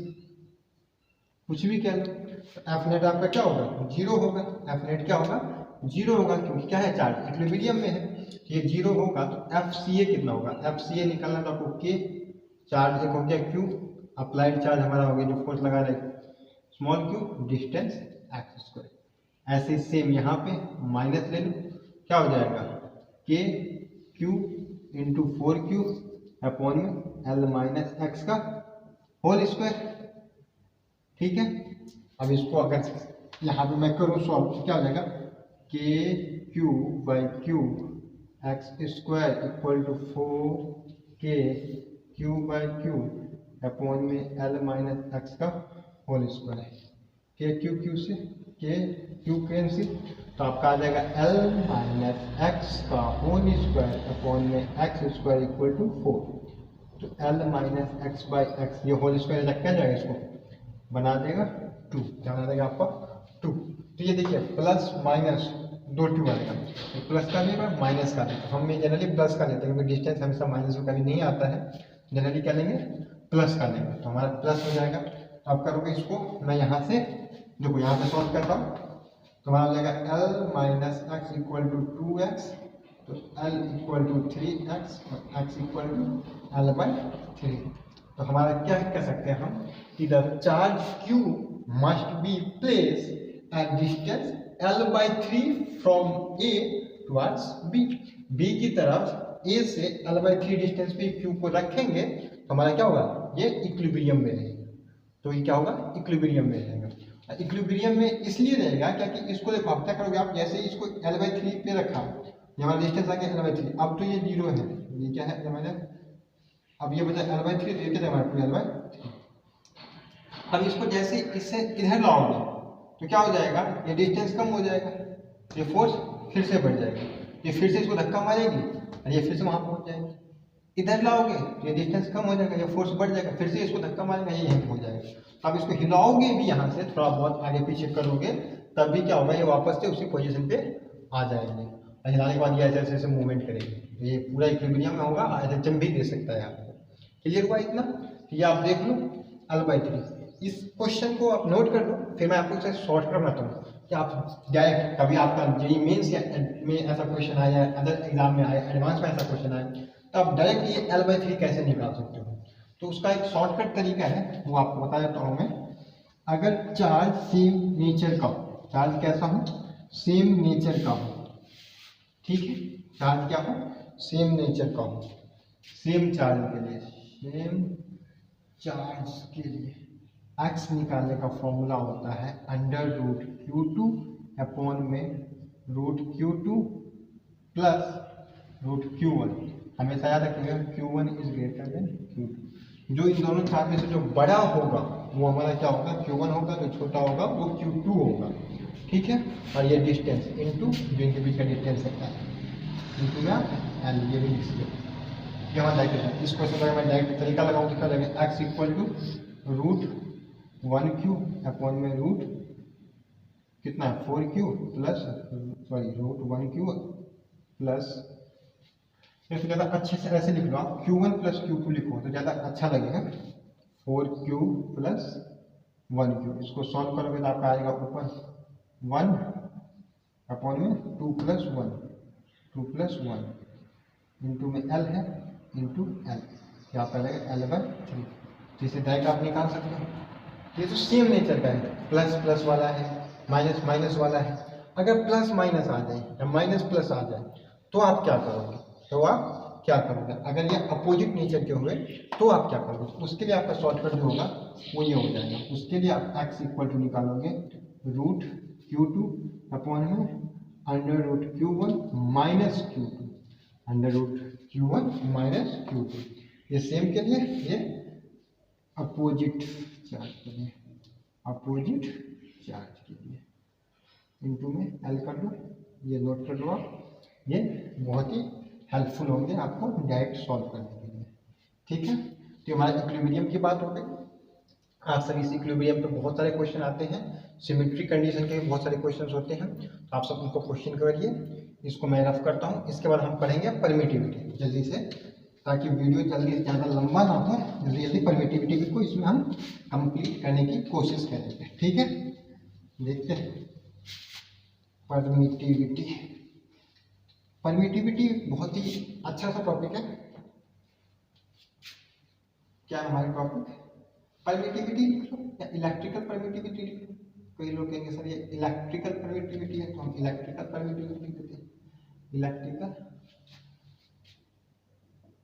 कुछ भी कह लो। एफ नेट आपका क्या होगा, 0 होगा। एफ नेट क्या होगा, 0 होगा, क्योंकि क्या है, चार्ज इक्विलिब्रियम में है। ये 0 होगा तो एफ सी ए कितना होगा, एफ सी ए निकालना तो आपको के, चार्ज एक हो गया क्यू, अप्लाइड चार्ज हमारा हो गया जो फोर्स लगा रहे small Q, distance x square. ऐसे सेम यहाँ पे माइनस ले लो, क्या हो जाएगा K Q into 4q upon में एल माइनस एक्स का होल स्क्वायर। ठीक है। अब इसको अगर यहाँ पे मैं करूँ सॉल्व तो क्या हो जाएगा, K Q by Q X square equal to 4k Q by Q upon में एल माइनस एक्स का होल स्क्वायर। के क्यू से के क्यू कैंसिल, तो आपका आ जाएगा एल माइनस एक्स का होल स्क्वायर अपॉन में एक्स स्क्वायर इक्वल टू 4। तो L minus X by X, ये होल स्क्वायर क्या जाएगा, इसको बना देगा 2, क्या बना देगा आपका 2। तो ये देखिए प्लस माइनस 2 2 आएगा, तो प्लस का भी और माइनस का भी। तो हम जनरली प्लस का लेते हैं क्योंकि डिस्टेंस हमेशा माइनस का भी नहीं आता है, जनरली क्या लेंगे प्लस का लेंगे, तो हमारा प्लस हो जाएगा। तो आप करोगे इसको, मैं यहाँ से देखो यहाँ पे सॉल्व करता हूँ, तो हमारा हो जाएगा L minus X equal to 2x, तो एल इक्वल टू 3x और X equal to L by 3। तो हमारा क्या कह सकते हैं हम कि the charge q must be place at distance l by 3 from a towards b। b की तरफ a से l बाई 3 डिस्टेंस पे q को रखेंगे तो हमारा क्या होगा, ये इक्विलिब्रियम में रहेगा। तो ये क्या होगा, इक्विलिब्रियम में रहेगा। इक्विलिब्रियम में इसलिए रहेगा क्योंकि इसको देखो आप क्या करोगे, आप जैसे इसको l बाई 3 पे रखा, ये हमारा डिस्टेंस आ गया l बाई 3, अब तो ये 0 है, ये क्या है l, अब ये बचा l बाई 3, तो ये क्या हमारा l बाई 3। अब इसको जैसे इससे इधर लाओगे तो क्या हो जाएगा, ये डिस्टेंस कम हो जाएगा, ये फोर्स फिर से बढ़ जाएगी, ये फिर से इसको धक्का मारेगी और ये फिर से वहां पहुंच जाएगी। इधर लाओगे तो ये डिस्टेंस कम हो जाएगा, ये फोर्स बढ़ जाएगा, फिर से इसको धक्का मारेगा, ये यहीं हो जाएगा। तो आप इसको हिलाओगे भी, यहाँ से थोड़ा बहुत आगे पीछे करोगे तब भी क्या होगा, ये वापस से उसी पोजीशन पे आ जाएंगे। और हिलाने के बाद ये ऐसे ऐसे मूवमेंट करेंगे, तो ये पूरा इक्विलिब्रियम में होगा, ऐसे जंप भी दे सकता है आपको। क्लियर हुआ इतना, ये आप देख लो l बाई 3। इस क्वेश्चन को आप नोट कर लो, फिर मैं आपको इसे शॉर्ट कर बनाता हूँ कि आप डायरेक्ट कभी आपका जेईई मेंस या में ऐसा क्वेश्चन आया, अदर एग्जाम में आया, एडवांस में ऐसा क्वेश्चन आया, तो आप डायरेक्ट ये l बाई 3 कैसे निकाल सकते हो। तो उसका एक शॉर्टकट तरीका है, वो आपको बता देता हूँ मैं। अगर चार्ज सेम नेचर का हो, चार्ज कैसा हो, सेम नेचर का हो, ठीक है, चार्ज क्या हो, सेम नेचर का हो, सेम चार्ज के लिए, सेम चार्ज के लिए x निकालने का फॉर्मूला होता है अंडर रूट q2 अपॉन में root q2 plus root q1। हमेशा याद रखिएगा q1 is greater than q2। जो इन दोनों चार्ज में से जो बड़ा होगा वो हमारा क्या होगा, q1 होगा, जो छोटा होगा वो q2 होगा। ठीक है, और ये डिस्टेंस इनटू जो इनके बीच का डिस्टेंस है इनटू में एल, ये भी लिख लिया। ये हमारा डायरेक्ट है। इस क्वेश्चन का मैं डायरेक्ट तरीका लगाऊँ तो क्या लगेगा, x equal to root 1q upon में रूट कितना 4q plus sorry root 1q plus, इसको ज़्यादा अच्छे से ऐसे लिख लो आप, q1 प्लस q2 लिखो तो ज़्यादा अच्छा लगेगा, 4q प्लस 1q। इसको सॉल्व करोगे तो आपका आएगा ऊपर 1 अपॉन में 2 प्लस 1, 2 प्लस 1 इंटू में l है इंटू l, यहाँ पर लगेगा l बाई 3। जिसे डायरेक्ट आप निकाल सकते हो। ये तो सेम नेचर का है, प्लस प्लस वाला है, माइनस माइनस वाला है। अगर प्लस माइनस आ जाए या माइनस प्लस आ जाए तो आप क्या करोगे? तो आप क्या करोगे? अगर ये अपोजिट नेचर के हुए तो आप क्या करोगे? उसके लिए आपका शॉर्टकट जो होगा वो ये हो जाएगा। उसके लिए आप x इक्वल टू निकालोगे रूट Q2 अपॉन में under root Q1 minus Q2, under root Q1 minus Q2। ये सेम के लिए, ये अपोजिट चार्ज के लिए, अपोजिट चार्ज के लिए इनटू में एल कर दो, ये नोट कर लो आप। ये बहुत ही हेल्पफुल होंगे आपको डायरेक्ट सॉल्व करने के लिए, ठीक है। तो हमारा इक्विलिब्रियम की बात हो गई। आप सभी से इक्विलिब्रियम पे बहुत सारे क्वेश्चन आते हैं, सिमेट्री कंडीशन के भी बहुत सारे क्वेश्चन होते हैं, तो आप सब उनको क्वेश्चन करिए। इसको मैं रफ करता हूँ, इसके बाद हम पढ़ेंगे परमिटिविटी जल्दी से, ताकि वीडियो जल्दी ज़्यादा लंबा ना हो। जल्दी जल्दी परमिटिविटी को इसमें हम कंप्लीट करने की कोशिश करेंगे, ठीक है। देखते हैं परमिटिविटी। परमिटिविटी बहुत ही अच्छा सा टॉपिक है। क्या है हमारे टॉपिक? परमिटिविटी या इलेक्ट्रिकल परमिटिविटी। कई लोग कहेंगे सर ये इलेक्ट्रिकल परमिटिविटी है, तो हम इलेक्ट्रिकल परमिटिविटी देते हैं। इलेक्ट्रिकल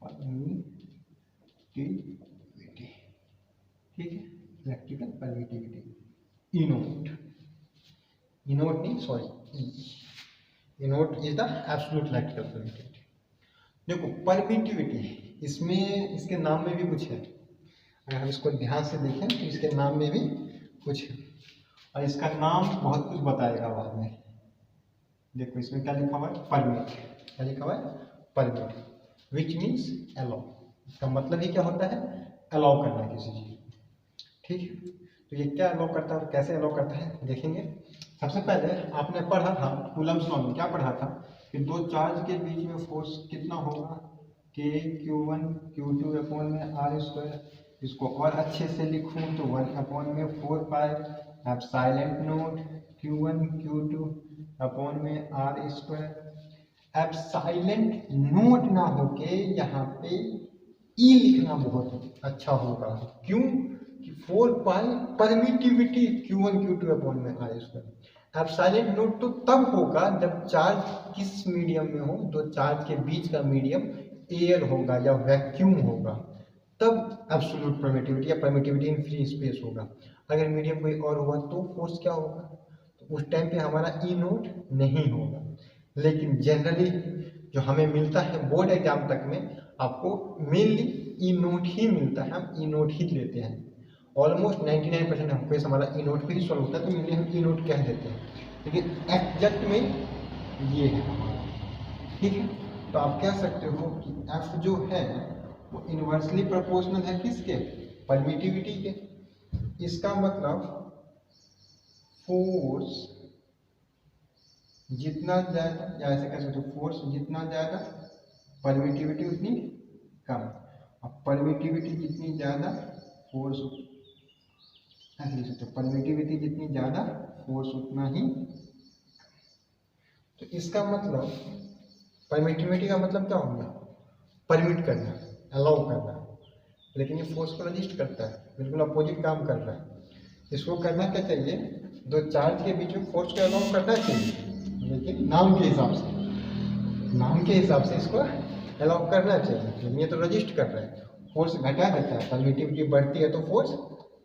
परमिटिविटी, ठीक है। इलेक्ट्रिकल परमिटिविटी, इनोट, इनोट नहीं sorry, e naught is the absolute electrical permittivity. देखो परमिटिविटी इसमें, इसके नाम में भी कुछ है। अगर हम इसको ध्यान से देखें तो इसके नाम में भी कुछ है, और इसका नाम बहुत कुछ बताएगा बाद में। देखो इसमें क्या लिखा हुआ है? परमिट। क्या लिखा हुआ है? Permit, which means allow. इसका मतलब ही क्या होता है? अलाउ करना किसी चीज, ठीक है। तो ये क्या अलाउ करता है और कैसे अलाउ करता है देखेंगे। सबसे पहले आपने पढ़ा था कूलम्ब्स लॉ में, क्या पढ़ा था कि दो चार्ज के बीच में फोर्स कितना होगा? के Q1 Q2 अपॉन में आर स्क्वायर। इसको और अच्छे से लिखूं तो 1 अपॉन में 4 pi epsilon note Q1 Q2 upon में आर स्क्वायर। एप्सिलॉन नोट ना होके यहाँ पे ई लिखना बहुत अच्छा होगा। क्यों? कि 4 पाई परमिटिविटी Q1 Q2 अपॉन में आर स्क्वायर। एप्सिलॉन नोट तो तब होगा जब चार्ज किस मीडियम में हो? दो चार्ज के बीच का मीडियम एयर होगा या वैक्यूम होगा, तब एब्सोल्यूट परमिटिविटी या परमिटिविटी इन फ्री स्पेस होगा। अगर मीडियम कोई और हुआ तो फोर्स क्या होगा? तो उस टाइम पे हमारा ई नोट नहीं होगा। लेकिन जनरली जो हमें मिलता है बोर्ड एग्जाम तक में, आपको मेनली ई नोट ही मिलता है, हम ई नोट ही लेते हैं। ऑलमोस्ट 99% हम केस हमारा ई नोट पे ही सॉल्व होता है, तो मेनली हम ई नोट कह देते हैं। लेकिन एग्जैक्ट में ये है हमारा, ठीक है। तो आप कह सकते हो कि एफ जो है वो इनवर्सली प्रोपोर्शनल है किसके? परमिटिविटी के। इसका मतलब फोर्स जितना ज्यादा, या ऐसे कह सकते हो फोर्स जितना ज्यादा परमिटिविटी उतनी कम। अब परमिटिविटी जितनी ज्यादा फोर्स, ऐसे लिख सकते हो परमिटिविटी जितनी ज्यादा फोर्स उतना ही। तो इसका मतलब परमिटिविटी का मतलब क्या हो गया? परमिट करना, अलाउ करना। लेकिन ये फोर्स को रजिस्ट करता है, बिल्कुल अपोजिट काम कर रहा है। इसको करना क्या चाहिए? दो चार्ज के बीच में फोर्स को अलाउ करना चाहिए, लेकिन नाम के हिसाब से, नाम के हिसाब से इसको अलाउ करना चाहिए। लेकिन ये तो रजिस्ट कर रहा है, फोर्स घटा देता है। परमिटिविटी बढ़ती है तो फोर्स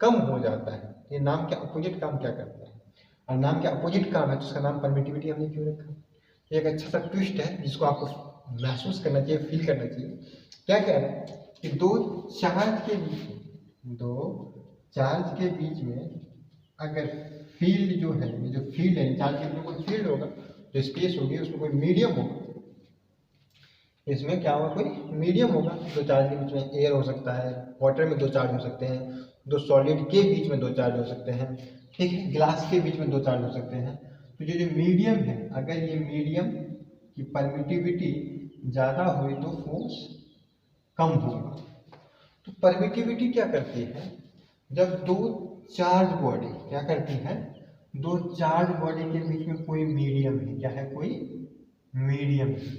कम हो जाता है। ये नाम के अपोजिट काम क्या करता है, और नाम के अपोजिट काम है तो उसका नाम परमिटिविटी हमने क्यों रखा? एक अच्छा सा ट्विस्ट है जिसको आपको महसूस करना चाहिए, फील करना चाहिए। क्या कह रहा है कि दो चार्ज के बीच में अगर फील्ड जो है, ये जो फील्ड है, चार्ज के बीच में कोई फील्ड होगा, जो स्पेस होगी उसमें कोई मीडियम होगा। इसमें क्या होगा? कोई मीडियम होगा। दो चार्ज के बीच में एयर हो सकता है, वाटर में दो चार्ज हो सकते हैं, दो सॉलिड के बीच में दो चार्ज हो सकते हैं, ठीक है, ग्लास के बीच में दो चार्ज हो सकते हैं। तो ये जो मीडियम है, अगर ये मीडियम की परमिटिविटी ज़्यादा हुई तो फोर्स कम होगा। तो परमिटिविटी क्या करती है? जब दो चार्ज बॉडी क्या करती है? दो चार्ज बॉडी के बीच में कोई मीडियम है, क्या है? कोई मीडियम है।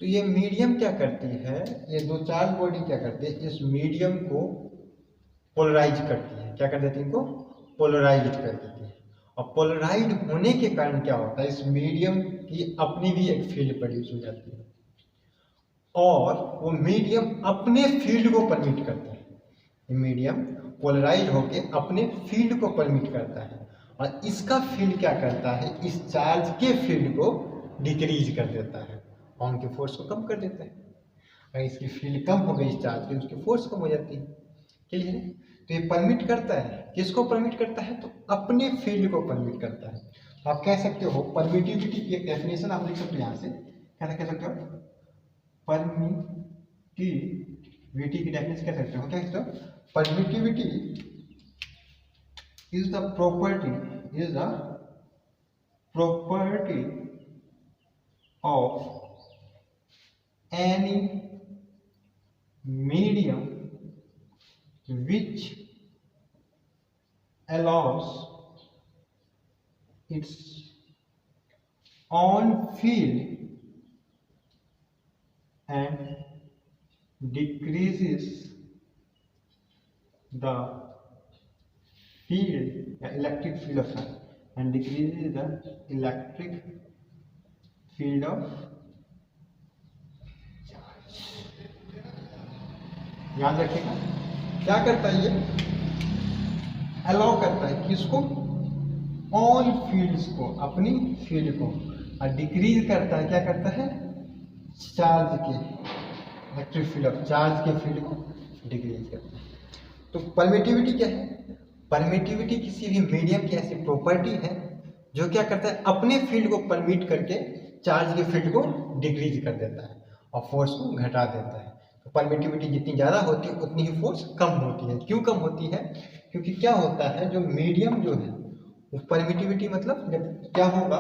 तो ये मीडियम क्या करती है? ये दो चार्ज बॉडी क्या करती है? इस मीडियम को पोलराइज करती है। क्या कर देती है? इनको पोलराइज कर देती है। और पोलराइज होने के कारण क्या होता है, इस मीडियम की अपनी भी एक फील्ड प्रोड्यूस हो जाती है और वो मीडियम अपने फील्ड को परमिट करता है। मीडियम पोलराइज होके अपने फील्ड को परमिट करता है और इसका फील्ड क्या करता है, इस चार्ज के फील्ड को डिक्रीज कर देता है और उनके फोर्स को कम कर देता है। अगर इसकी फील्ड कम हो गई इस चार्ज की, उसकी फोर्स कम हो जाती है। क्लियर है? तो ये परमिट करता है, किसको परमिट करता है? तो अपने फील्ड को परमिट करता है। तो आप कह सकते हो परमिटिविटी की एक डेफिनेशन आप लिख सकते हो यहाँ से, क्या कह सकते हो? परमिटिविटी की डेफिनेशन कह सकते हो, क्या कहते हो? Permittivity is the property of any medium which allows its own field and decreases the field, electric field of sun, and decreases the electric field of charge. याद रखिएगा क्या करता है ये? अलाउ करता है किसको? ऑन फील्ड्स को, अपनी फील्ड को, और डिक्रीज करता है, क्या करता है? चार्ज के, इलेक्ट्रिक फील्ड ऑफ चार्ज के फील्ड को डिक्रीज करता है। तो परमिटिविटी क्या है? परमिटिविटी किसी भी मीडियम की ऐसी प्रॉपर्टी है जो क्या करता है, अपने फील्ड को परमिट करके चार्ज के फील्ड को डिक्रीज कर देता है और फोर्स को घटा देता है। तो परमिटिविटी जितनी ज़्यादा होती है उतनी ही फोर्स कम होती है। क्यों कम होती है? क्योंकि क्या होता है, जो मीडियम जो है वो परमिटिविटी मतलब जब क्या होगा,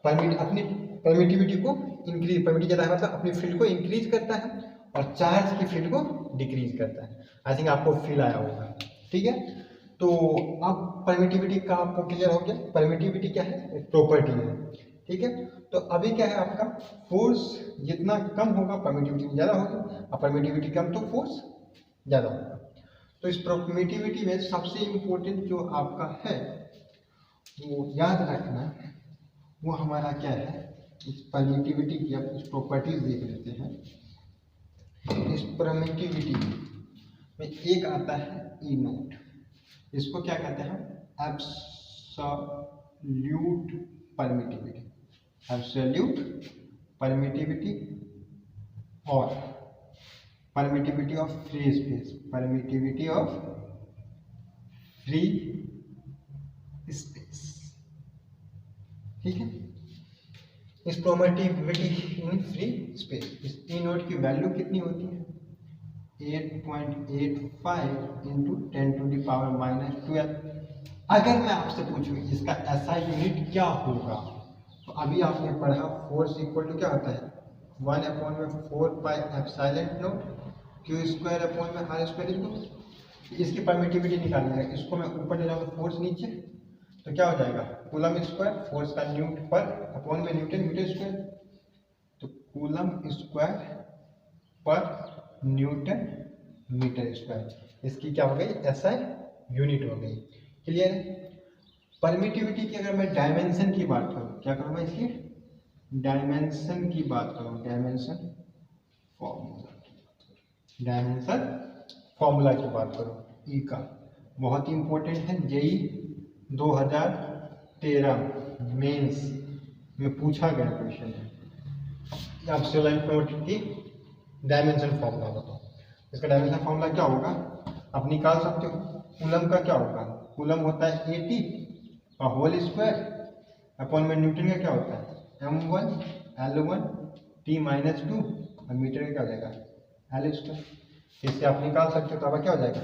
अपनी परमिटिविटी को इंक्रीज, परमिटिविटी ज़्यादा है मतलब अपनी फील्ड को इंक्रीज करता है और चार्ज की फील्ड को डिक्रीज करता है। आई थिंक आपको फील आया होगा। ठीक है, तो अब परमिटिविटी का आपको क्लियर हो गया। परमिटिविटी क्या है? एक प्रॉपर्टी है। ठीक है, तो अभी क्या है आपका, फोर्स जितना कम होगा परमिटिविटी ज़्यादा होगी और परमिटिविटी कम तो फोर्स ज़्यादा होगा। तो इस परमिटिविटी में सबसे इम्पोर्टेंट जो आपका है वो याद रखना, वो हमारा क्या है, इस परमिटिविटी की आप कुछ प्रॉपर्टीज देख लेते हैं। इस परमिटिविटी में एक आता है ई नोट, इसको क्या कहते हैं? एब्सोल्यूट परमिटिविटी, एब्सोल्यूट परमिटिविटी और permittivity of free space, permittivity of free space. ठीक है, इस परमिटिविटी इन फ्री स्पेस, इस ई नोट की वैल्यू कितनी होती है? 8.85 इंटू 10⁻⁻12। अगर मैं आपसे पूछूं इसका SI यूनिट क्या होगा, तो अभी आपने पढ़ा फोर्स इक्वल टू क्या होता है? 1/4πε0 Q² इसकी परमिटिविटी निकालनी है। इसको मैं ऊपर ले जाऊँ फोर्स नीचे, तो क्या हो जाएगा? कूलम स्क्वायर, फोर्स का न्यूटन पर अपॉन में न्यूटन, मीटर स्क्वायर, तो कूलम स्क्वायर पर न्यूटन मीटर स्क्वायर। इसकी क्या हो गई? SI यूनिट हो गई। क्लियर है? परमिटिविटी की अगर मैं डायमेंशन की बात करूँ, क्या करूँगा? इसकी डायमेंशन की बात करूँ, डायमेंशन फॉर्मूला की बात करूँ, ई का बहुत ही इंपॉर्टेंट है। जेई 2013 मेंस में पूछा गया क्वेश्चन है। आप सोलर की डायमेंशन फॉर्मूला बताओ। इसका डायमेंशन फॉर्मूला क्या होगा आप निकाल सकते हो। कूलम का क्या होगा? कूलम होता है 80 का होल स्क्वायर अपॉन में न्यूटन का क्या होता है? m1 l1 t-2 और मीटर का क्या हो जाएगा? l²। इससे आप निकाल सकते हो, तो अब क्या हो जाएगा?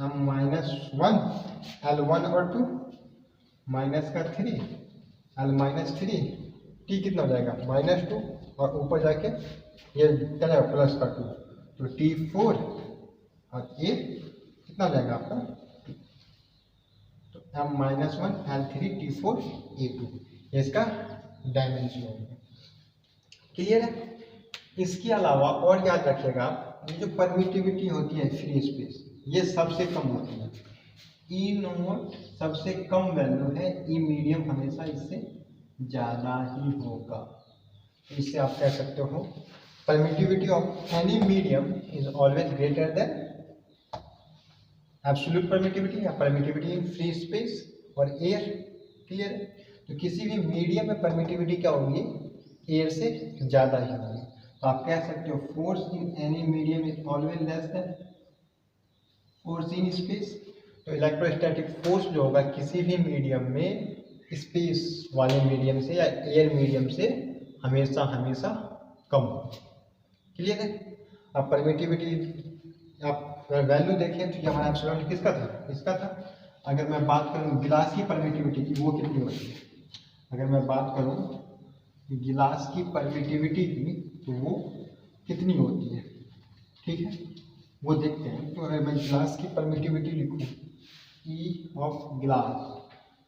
m-1 l1 और 2 माइनस का 3 l-3 t कितना हो जाएगा? -2 और ऊपर जाके ये क्या जाएगा? प्लस का 2, तो t4 और ये कितना हो जाएगा आपका? तो m-1 l3 t4 a2, ये इसका डायमेंशन होगा। क्लियर है? इसके अलावा और याद रखिएगा, ये जो परमिटिविटी होती है फ्री स्पेस, ये सबसे कम होती है। ई नोट सबसे कम वैल्यू है, ई मीडियम हमेशा इससे ज़्यादा ही होगा। इससे आप कह सकते हो permittivity of any medium is always greater than absolute permittivity या परमिटिविटी इन फ्री स्पेस और एयर। क्लियर है? तो किसी भी मीडियम में परमिटिविटी क्या होगी, एयर से ज़्यादा ही होगी। तो आप कह सकते हो force in any medium is always less than force in space. तो इलेक्ट्रोस्टैटिक फोर्स जो होगा किसी भी मीडियम में स्पेस वाले मीडियम से या एयर मीडियम से हमेशा हमेशा कम हो। क्लियर है? अब परमिटिविटी आप वैल्यू देखें तो हमारा एप्सिलॉन किसका था, इसका था। अगर मैं बात करूं गिलास की परमिटिविटी की, वो कितनी होती है? अगर मैं बात करूं गिलास की परमिटिविटी की तो वो कितनी होती है, ठीक है, वो देखते हैं। तो अगर मैं गिलास की परमिटिविटी लिखूं ई ऑफ गिलास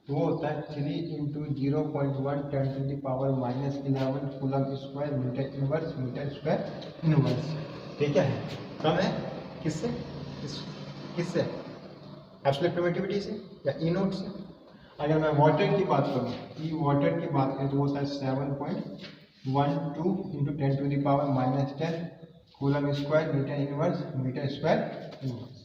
तो वो होता है 3 into 0.1 10 to the power -11 coulomb square metre inverse metre square inverse. ठीक है, कम है किससे, किससे एब्सोल्यूट परमिटिविटी से या ई नोट से। अगर मैं वाटर की बात करूँ, ई वाटर की बात करें तो वो होता है 7.12 into 10 to the power -10 coulomb square metre inverse metre square inverse.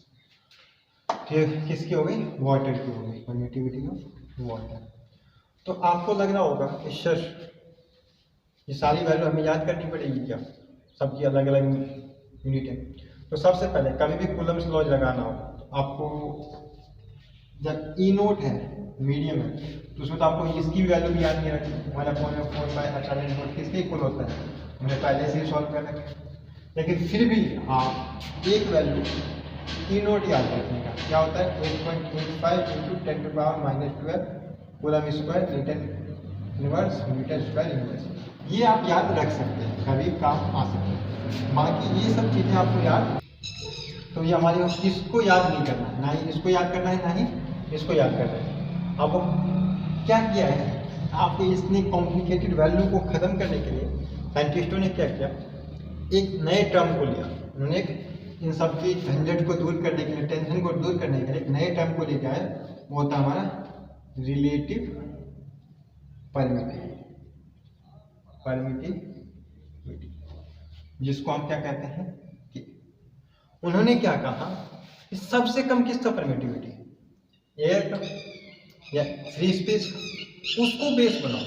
ठीक, किसकी हो गई, वाटर की हो गई परमिटिविटी ऑफ वाटर। तो आपको लग रहा होगा कि सर ये सारी वैल्यू हमें याद करनी पड़ेगी क्या, सबकी अलग अलग यूनिट है। तो सबसे पहले कभी भी कूलम्स लॉ लगाना हो तो आपको जब ई नोट है मीडियम है तो उसमें तो आपको इसकी भी वैल्यू भी याद नहीं रखी। हमारा 4 नोट किसके इक्वल होता है, हमने पहले से ही सॉल्व कर रखा है। लेकिन फिर भी आप एक वैल्यू ई नोट याद रखने का, क्या होता है 8.85 into 10 to power -12 coulomb square metre inverse metre square inverse. ये आप याद रख सकते हैं, कभी काम आ सकते हैं। बाकी ये सब चीज़ें आपको याद, तो ये हमारे इसको याद नहीं करना है, ना ही इसको याद करना है, ना ही इसको याद करना है। अब क्या किया है, आपको इसने कॉम्प्लिकेटेड वैल्यू को ख़त्म करने के लिए साइंटिस्टों ने क्या किया, एक नए टर्म को लिया। उन्होंने इन सब की झंझट को दूर करने के लिए, टेंशन को दूर करने के लिए एक नए टर्म को लेके आए। वो होता हमारा रिलेटिव परमिटिविटी, जिसको हम क्या कहते हैं कि उन्होंने क्या कहा कि सबसे कम किसका परमिटिविटी, एयर का या फ्री स्पेस, उसको बेस बनाओ,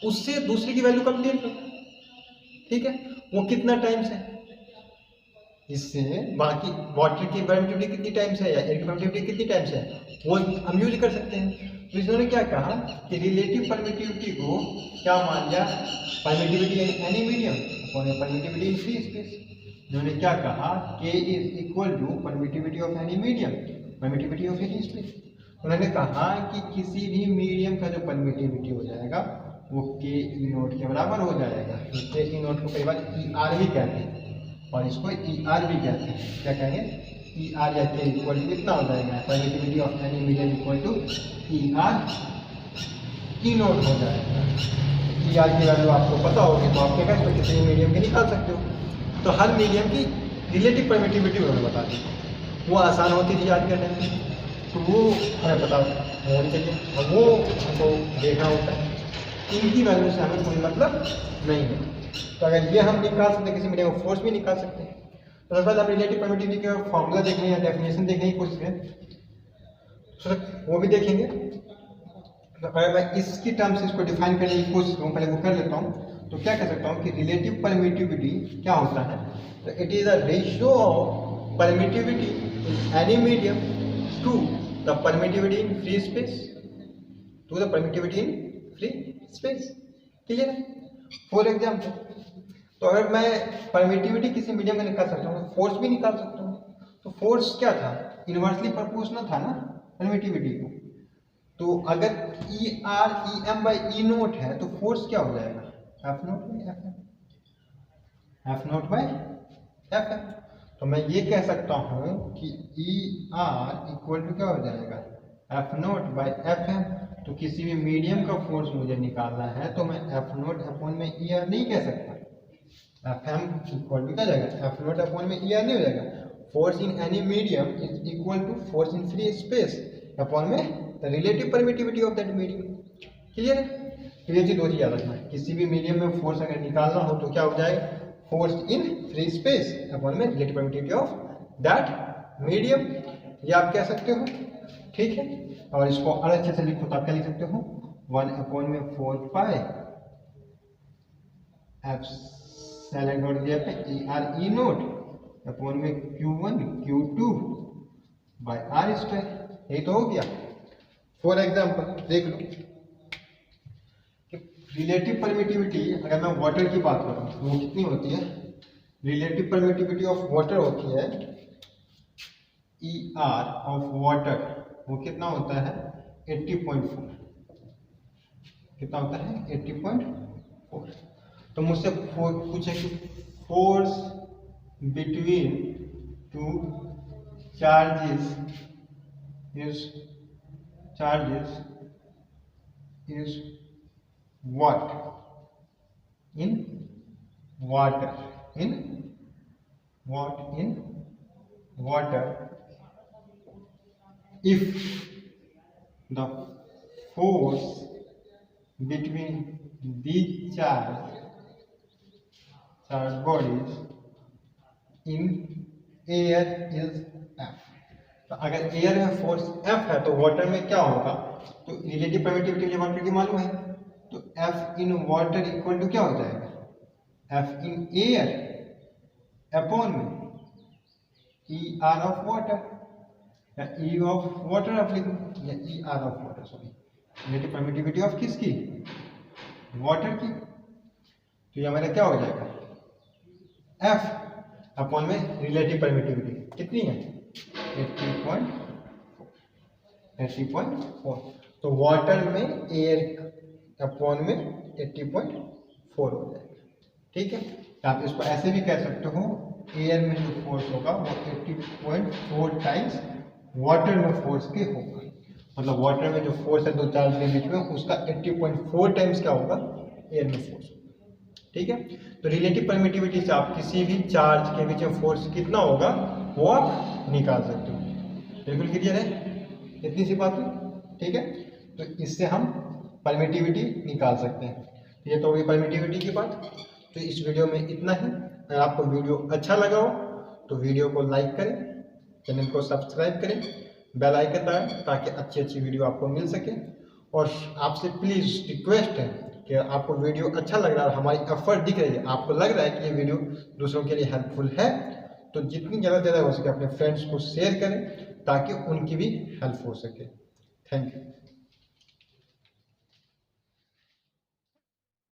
उससे दूसरे की वैल्यू कंपेयर करो। ठीक है, वो कितना टाइम से, इससे बाकी वाटर की परमिटिविटी कितनी टाइम से है या एयर की परमिटिविटी कितनी टाइम से है, वो हम यूज कर सकते हैं। तो इन्होंने क्या कहा कि रिलेटिव परमिटिविटी को क्या मान लिया, permittivity in any medium upon permittivity in free space. इन्होंने क्या कहा, K is equal to permittivity of any medium permittivity of free space. उन्होंने कहा कि किसी भी मीडियम का जो परमिटिविटी हो जाएगा वो K ई नोट के बराबर हो जाएगा। K ई नोट को कई बार ER भी कहते हैं और इसको ER भी कहते हैं। क्या कहेंगे, ER या K इक्वल टू कितना हो जाएगा, permittivity of any medium equal to ER E naught हो जाएगा। ER की वैल्यू आपको पता होगी तो आप क्या करेंगे, किसी मीडियम की निकाल सकते हो। तो हर मीडियम की रिलेटिव परमिटिविटी उन्होंने बता दी, वो आसान होती थी याद करने में, तो वो हमें पता होनी चाहिए और वो हमको देखना होता है। इनकी वैल्यू से हमें कोई मतलब नहीं है। तो अगर ये हम निकाल सकते हैं, किसी मीडियम का फोर्स भी निकाल सकते हैं। तो सबसे पहले हम रिलेटिव परमिटिविटी का फॉर्मूला देखने या डेफिनेशन देखने की कोशिश करें, तो वो भी देखेंगे। तो अगर मैं इसकी टर्म से इसको डिफाइन करने की कोशिश करूँ, पहले वो कर लेता हूँ। तो क्या कह सकता हूँ कि रिलेटिव परमिटिविटी क्या होता है, तो it is a ratio of permittivity in any medium to the permittivity in free space, to the permittivity in free space. Clear है? फॉर एग्जाम्पल, तो अगर मैं परमिटिविटी किसी मीडियम में निकाल सकता हूँ, फोर्स भी निकाल सकता हूँ। तो फोर्स क्या था, इनवर्सली प्रोपोर्शनल था ना परमिटिविटी को। तो अगर ER EM by E note है तो फोर्स क्या हो जाएगा, F note by FM, F note by FM। तो मैं ये कह सकता हूँ कि ER इक्वल टू क्या हो जाएगा, F नोट बाई FM। तो किसी भी मीडियम का फोर्स मुझे निकालना है तो मैं F नोट अपॉन में ER नहीं कह सकता, FM इक्वल टू क्या जाएगा, F नोट अपॉन में ER नहीं हो जाएगा। Force in any medium is equal to force in free space upon में the relative permittivity of that medium. Clear है? तो ये चीज दो चीज याद रखना है, किसी भी मीडियम में फोर्स अगर निकालना हो तो क्या हो जाएगा, force in free space upon में relative permittivity of that medium, ये आप कह सकते हो। ठीक है, और इसको और अच्छे से लिखो तो आप क्या लिख सकते हो, 1/4 एप्सिलॉन डॉट दिया पे E नोट अपॉन में Q1 Q2 bye R square, यही तो हो गया। फॉर एग्जाम्पल देख लो, रिलेटिव परमिटिविटी अगर मैं वाटर की बात करूं तो वो कितनी होती है, रिलेटिव परमिटिविटी ऑफ वाटर होती है ER ऑफ वाटर, वो कितना होता है 80.4, कितना होता है 80.4। तो मुझसे पूछे कि force between two charges is what in water if the force between these charged bodies in air is F। तो अगर एयर में फोर्स F है तो वाटर में क्या होगा, तो रिलेटिव परमिटिविटी मुझे वाटर की मालूम है, तो F in water equal to क्या हो जाएगा, F इन एयर अपॉन में ER ऑफ वाटर, या E ऑफ वाटर आप लिखो, या ER of water, sorry relative permittivity of किसकी, वाटर की। तो ये हमारा क्या हो जाएगा, F अपॉन में रिलेटिव परमिटिविटी कितनी है 80.4। तो वाटर में एयर अपॉन में 80.4 हो जाएगा। ठीक है, तो आप इसको ऐसे भी कह सकते हो, एयर में जो फोर्स होगा वो 80.4 टाइम्स वाटर में फोर्स के होगा, मतलब वाटर में जो फोर्स है दो चार्ज के बीच में उसका 80.4 टाइम्स क्या होगा, एयर में फोर्स। ठीक है, तो रिलेटिव परमिटिविटी से आप किसी भी चार्ज के बीच में फोर्स कितना होगा वो आप निकाल सकते हो। बिल्कुल क्लियर है, इतनी सी बात है। ठीक है, तो इससे हम परमिटिविटी निकाल सकते हैं। ये तो होगी परमिटिविटी की बात। तो इस वीडियो में इतना ही। अगर आपको वीडियो अच्छा लगा हो तो वीडियो को लाइक करें, चैनल को सब्सक्राइब करें, बेल आइकन दबाएं ताकि अच्छी हेल्प आपको मिल सके। और आपसे प्लीज़ रिक्वेस्ट है कि आपको वीडियो अच्छा लग रहा है, हमारी एफर्ट दिख रही है, आपको लग रहा है कि ये वीडियो दूसरों के लिए हेल्पफुल है, तो जितनी ज़्यादा हो सके अपने फ्रेंड्स को शेयर करें ताकि उनकी भी हेल्प हो सके। Thank you.